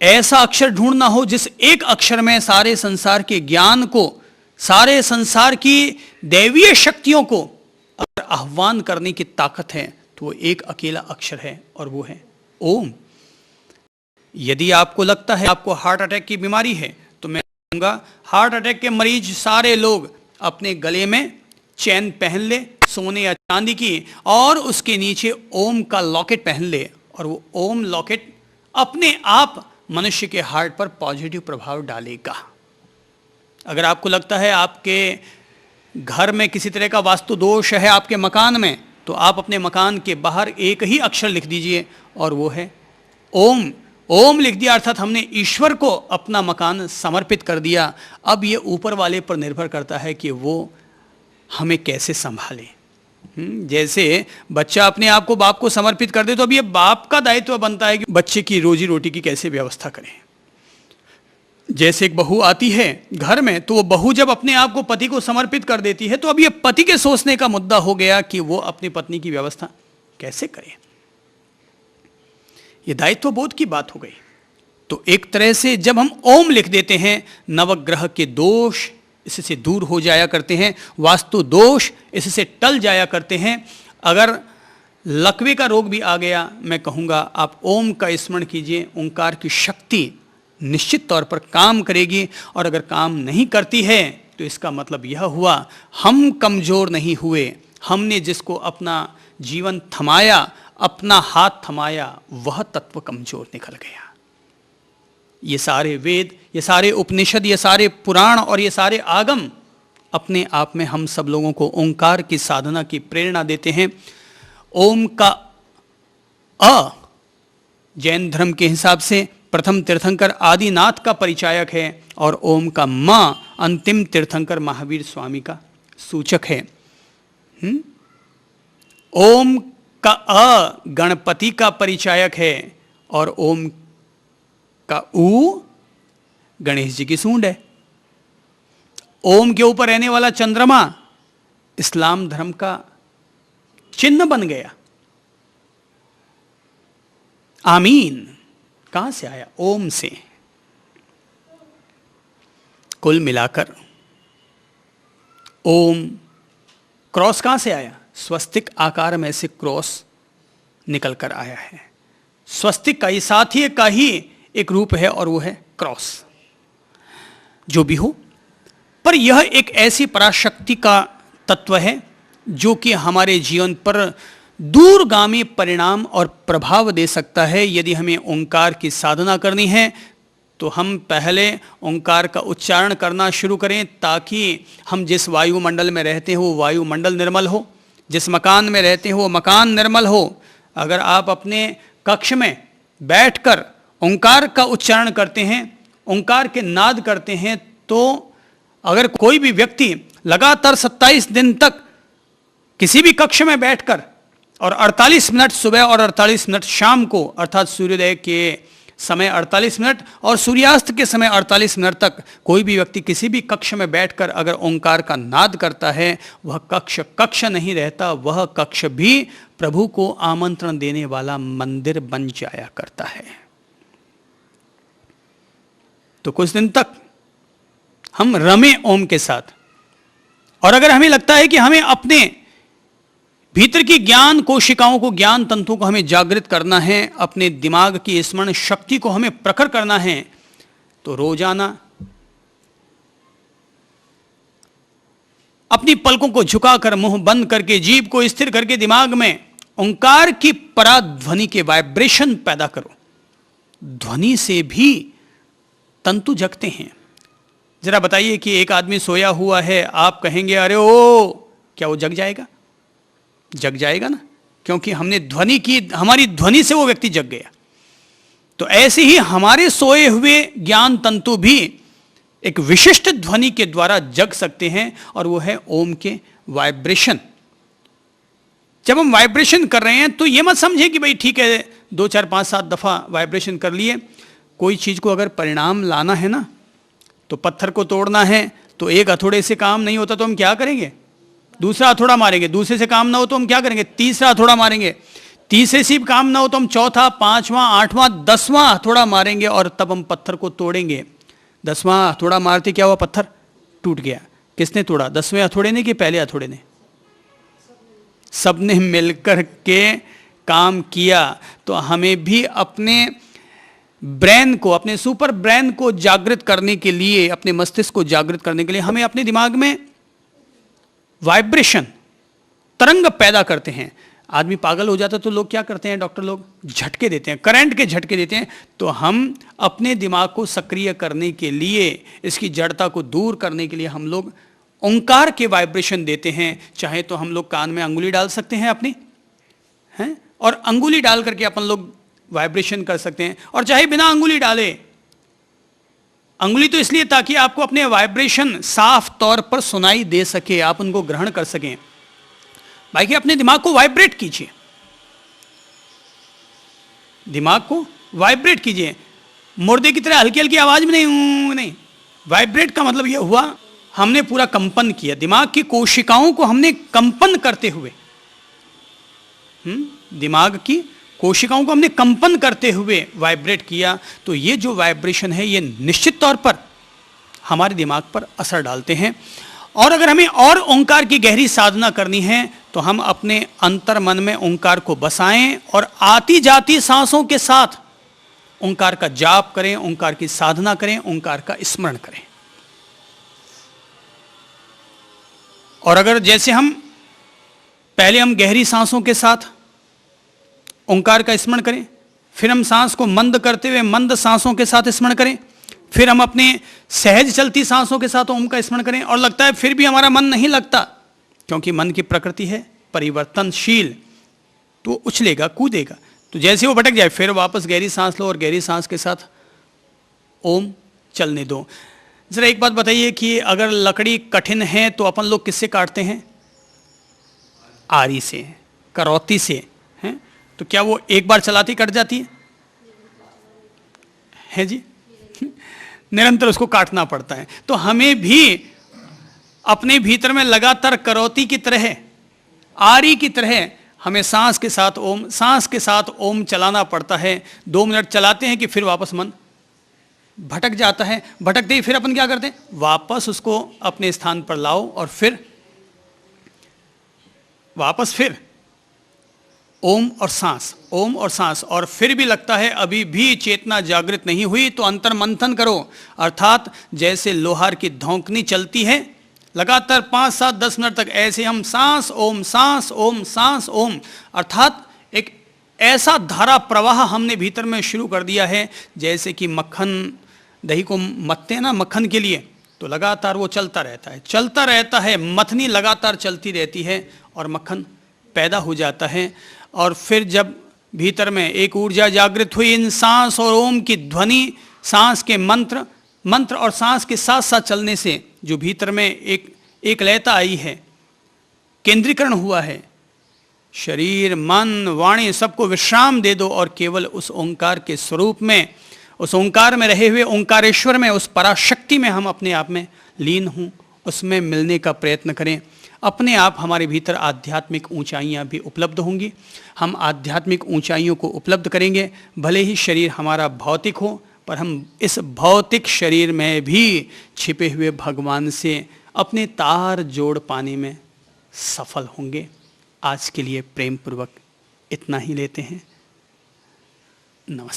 ऐसा अक्षर ढूंढना हो जिस एक अक्षर में सारे संसार के ज्ञान को, सारे संसार की दैवीय शक्तियों को अगर आह्वान करने की ताकत है तो वो एक अकेला अक्षर है और वो है ओम। यदि आपको लगता है आपको हार्ट अटैक की बीमारी है तो मैं कहूँगा हार्ट अटैक के मरीज सारे लोग अपने गले में चैन पहन ले सोने या चांदी की, और उसके नीचे ओम का लॉकेट पहन ले, और वो ओम लॉकेट अपने आप मनुष्य के हार्ट पर पॉजिटिव प्रभाव डालेगा। अगर आपको लगता है आपके घर में किसी तरह का वास्तु दोष है आपके मकान में, तो आप अपने मकान के बाहर एक ही अक्षर लिख दीजिए और वो है ओम। ओम लिख दिया अर्थात हमने ईश्वर को अपना मकान समर्पित कर दिया। अब ये ऊपर वाले पर निर्भर करता है कि वो हमें कैसे संभाले। जैसे बच्चा अपने आप को बाप को समर्पित कर दे तो अब ये बाप का दायित्व बनता है कि बच्चे की रोजी रोटी की कैसे व्यवस्था करें। जैसे एक बहू आती है घर में, तो वो बहू जब अपने आप को पति को समर्पित कर देती है तो अब ये पति के सोचने का मुद्दा हो गया कि वो अपनी पत्नी की व्यवस्था कैसे करे। ये दायित्व बोध की बात हो गई। तो एक तरह से जब हम ओम लिख देते हैं, नवग्रह के दोष इससे दूर हो जाया करते हैं, वास्तु दोष इससे टल जाया करते हैं। अगर लकवे का रोग भी आ गया, मैं कहूँगा आप ओम का स्मरण कीजिए, ओंकार की शक्ति निश्चित तौर पर काम करेगी। और अगर काम नहीं करती है तो इसका मतलब यह हुआ हम कमज़ोर नहीं हुए, हमने जिसको अपना जीवन थमाया, अपना हाथ थमाया, वह तत्व कमज़ोर निकल गया। ये सारे वेद, ये सारे उपनिषद, ये सारे पुराण और ये सारे आगम अपने आप में हम सब लोगों को ओंकार की साधना की प्रेरणा देते हैं। ओम का अ जैन धर्म के हिसाब से प्रथम तीर्थंकर आदिनाथ का परिचायक है और ओम का म अंतिम तीर्थंकर महावीर स्वामी का सूचक है। ओम का अ गणपति का परिचायक है और ओम का ऊ गणेश जी की सूंड है। ओम के ऊपर रहने वाला चंद्रमा इस्लाम धर्म का चिन्ह बन गया। आमीन कहां से आया? ओम से। कुल मिलाकर ओम, क्रॉस कहां से आया? स्वस्तिक आकार में से क्रॉस निकल कर आया है। स्वस्तिक का ही साथी का ही एक रूप है और वो है क्रॉस। जो भी हो, पर यह एक ऐसी पराशक्ति का तत्व है जो कि हमारे जीवन पर दूरगामी परिणाम और प्रभाव दे सकता है। यदि हमें ओंकार की साधना करनी है तो हम पहले ओंकार का उच्चारण करना शुरू करें, ताकि हम जिस वायुमंडल में रहते हैं वो वायुमंडल निर्मल हो, जिस मकान में रहते हैं वो मकान निर्मल हो। अगर आप अपने कक्ष में बैठकर ओंकार का उच्चारण करते हैं, ओंकार के नाद करते हैं, तो अगर कोई भी व्यक्ति लगातार 27 दिन तक किसी भी कक्ष में बैठकर और 48 मिनट सुबह और 48 मिनट शाम को, अर्थात सूर्योदय के समय 48 मिनट और सूर्यास्त के समय 48 मिनट तक कोई भी व्यक्ति किसी भी कक्ष में बैठकर अगर ओंकार का नाद करता है, वह कक्ष कक्ष नहीं रहता, वह कक्ष भी प्रभु को आमंत्रण देने वाला मंदिर बन जाया करता है। तो कुछ दिन तक हम रमे ओम के साथ। और अगर हमें लगता है कि हमें अपने भीतर की ज्ञान कोशिकाओं को, ज्ञान तंतुओं को हमें जागृत करना है, अपने दिमाग की स्मरण शक्ति को हमें प्रखर करना है, तो रोजाना अपनी पलकों को झुकाकर, मुंह बंद करके, जीभ को स्थिर करके दिमाग में ओंकार की पराध्वनि के वाइब्रेशन पैदा करो। ध्वनि से भी तंतु जगते हैं। जरा बताइए कि एक आदमी सोया हुआ है, आप कहेंगे अरे ओ, क्या वो जग जाएगा? जग जाएगा ना, क्योंकि हमने ध्वनि की, हमारी ध्वनि से वो व्यक्ति जग गया। तो ऐसे ही हमारे सोए हुए ज्ञान तंतु भी एक विशिष्ट ध्वनि के द्वारा जग सकते हैं, और वो है ओम के वाइब्रेशन। जब हम वाइब्रेशन कर रहे हैं तो ये मत समझे कि भाई ठीक है 2 4 5 7 दफा वाइब्रेशन कर लिए। कोई चीज को अगर परिणाम लाना है ना, तो पत्थर को तोड़ना है तो एक हथौड़े से काम नहीं होता, तो हम क्या करेंगे? दूसरा हथौड़ा मारेंगे। दूसरे से काम ना हो तो हम क्या करेंगे? तीसरा हथौड़ा मारेंगे। तीसरे से भी काम ना हो तो हम चौथा, 5वां, 8वां, 10वां हथौड़ा मारेंगे और तब हम पत्थर को तोड़ेंगे। 10वां हथौड़ा मारते क्या हुआ? पत्थर टूट गया। किसने तोड़ा? 10वें हथौड़े ने कि पहले हथौड़े ने? सबने मिलकर के काम किया। तो हमें भी अपने ब्रेन को, अपने सुपर ब्रेन को जागृत करने के लिए, अपने मस्तिष्क को जागृत करने के लिए हमें अपने दिमाग में वाइब्रेशन, तरंग पैदा करते हैं। आदमी पागल हो जाता है तो लोग क्या करते हैं, डॉक्टर लोग झटके देते हैं, करंट के झटके देते हैं। तो हम अपने दिमाग को सक्रिय करने के लिए, इसकी जड़ता को दूर करने के लिए हम लोग ओंकार के वाइब्रेशन देते हैं। चाहे तो हम लोग कान में अंगुली डाल सकते हैं अपनी, हैं, और अंगुली डाल करके अपन लोग वाइब्रेशन कर सकते हैं, और चाहे बिना अंगुली डाले। अंगुली तो इसलिए ताकि आपको अपने वाइब्रेशन साफ तौर पर सुनाई दे सके, आप उनको ग्रहण कर सकें। बाकी अपने दिमाग को वाइब्रेट कीजिए, दिमाग को वाइब्रेट कीजिए, मुर्दे की तरह हल्की हल्की आवाज में नहीं। वाइब्रेट का मतलब यह हुआ हमने पूरा कंपन किया, दिमाग की कोशिकाओं को हमने कंपन करते हुए, दिमाग की कोशिकाओं को हमने कंपन करते हुए वाइब्रेट किया। तो ये जो वाइब्रेशन है ये निश्चित तौर पर हमारे दिमाग पर असर डालते हैं। और अगर हमें और ओंकार की गहरी साधना करनी है तो हम अपने अंतर मन में ओंकार को बसाएं और आती जाती सांसों के साथ ओंकार का जाप करें, ओंकार की साधना करें, ओंकार का स्मरण करें। और अगर जैसे पहले हम गहरी सांसों के साथ ओंकार का स्मरण करें, फिर हम सांस को मंद करते हुए मंद सांसों के साथ स्मरण करें, फिर हम अपने सहज चलती सांसों के साथ ओम का स्मरण करें, और लगता है फिर भी हमारा मन नहीं लगता, क्योंकि मन की प्रकृति है परिवर्तनशील, तो वो उछलेगा कूदेगा। तो जैसे वो भटक जाए फिर वापस गहरी सांस लो और गहरी सांस के साथ ओम चलने दो। जरा एक बात बताइए कि अगर लकड़ी कठिन है तो अपन लोग किससे काटते हैं? आरी से, करौती से, हैं? तो क्या वो एक बार चलाती कट जाती है जी? निरंतर उसको काटना पड़ता है। तो हमें भी अपने भीतर में लगातार करौती की तरह, आरी की तरह हमें सांस के साथ ओम, सांस के साथ ओम चलाना पड़ता है। 2 मिनट चलाते हैं कि फिर वापस मन भटक जाता है, भटकते ही फिर अपन क्या करते हैं, वापस उसको अपने स्थान पर लाओ और फिर वापस फिर ओम और सांस, ओम और सांस। और फिर भी लगता है अभी भी चेतना जागृत नहीं हुई तो अंतर मंथन करो, अर्थात जैसे लोहार की धौंकनी चलती है लगातार 5, 7, 10 मिनट तक, ऐसे हम सांस ओम, सांस ओम, सांस ओम, अर्थात एक ऐसा धारा प्रवाह हमने भीतर में शुरू कर दिया है जैसे कि मक्खन दही को मथते हैं ना मक्खन के लिए, तो लगातार वो चलता रहता है, चलता रहता है, मथनी लगातार चलती रहती है और मक्खन पैदा हो जाता है। और फिर जब भीतर में एक ऊर्जा जागृत हुई इन सांस और ओम की ध्वनि, सांस के मंत्र और सांस के साथ साथ चलने से जो भीतर में एक लयता आई है, केंद्रीकरण हुआ है, शरीर मन वाणी सबको विश्राम दे दो और केवल उस ओंकार के स्वरूप में, उस ओंकार में रहे हुए ओंकारेश्वर में, उस पराशक्ति में हम अपने आप में लीन हों, उसमें मिलने का प्रयत्न करें। अपने आप हमारे भीतर आध्यात्मिक ऊंचाइयां भी उपलब्ध होंगी, हम आध्यात्मिक ऊंचाइयों को उपलब्ध करेंगे। भले ही शरीर हमारा भौतिक हो पर हम इस भौतिक शरीर में भी छिपे हुए भगवान से अपने तार जोड़ पाने में सफल होंगे। आज के लिए प्रेम पूर्वक इतना ही लेते हैं। नमस्कार।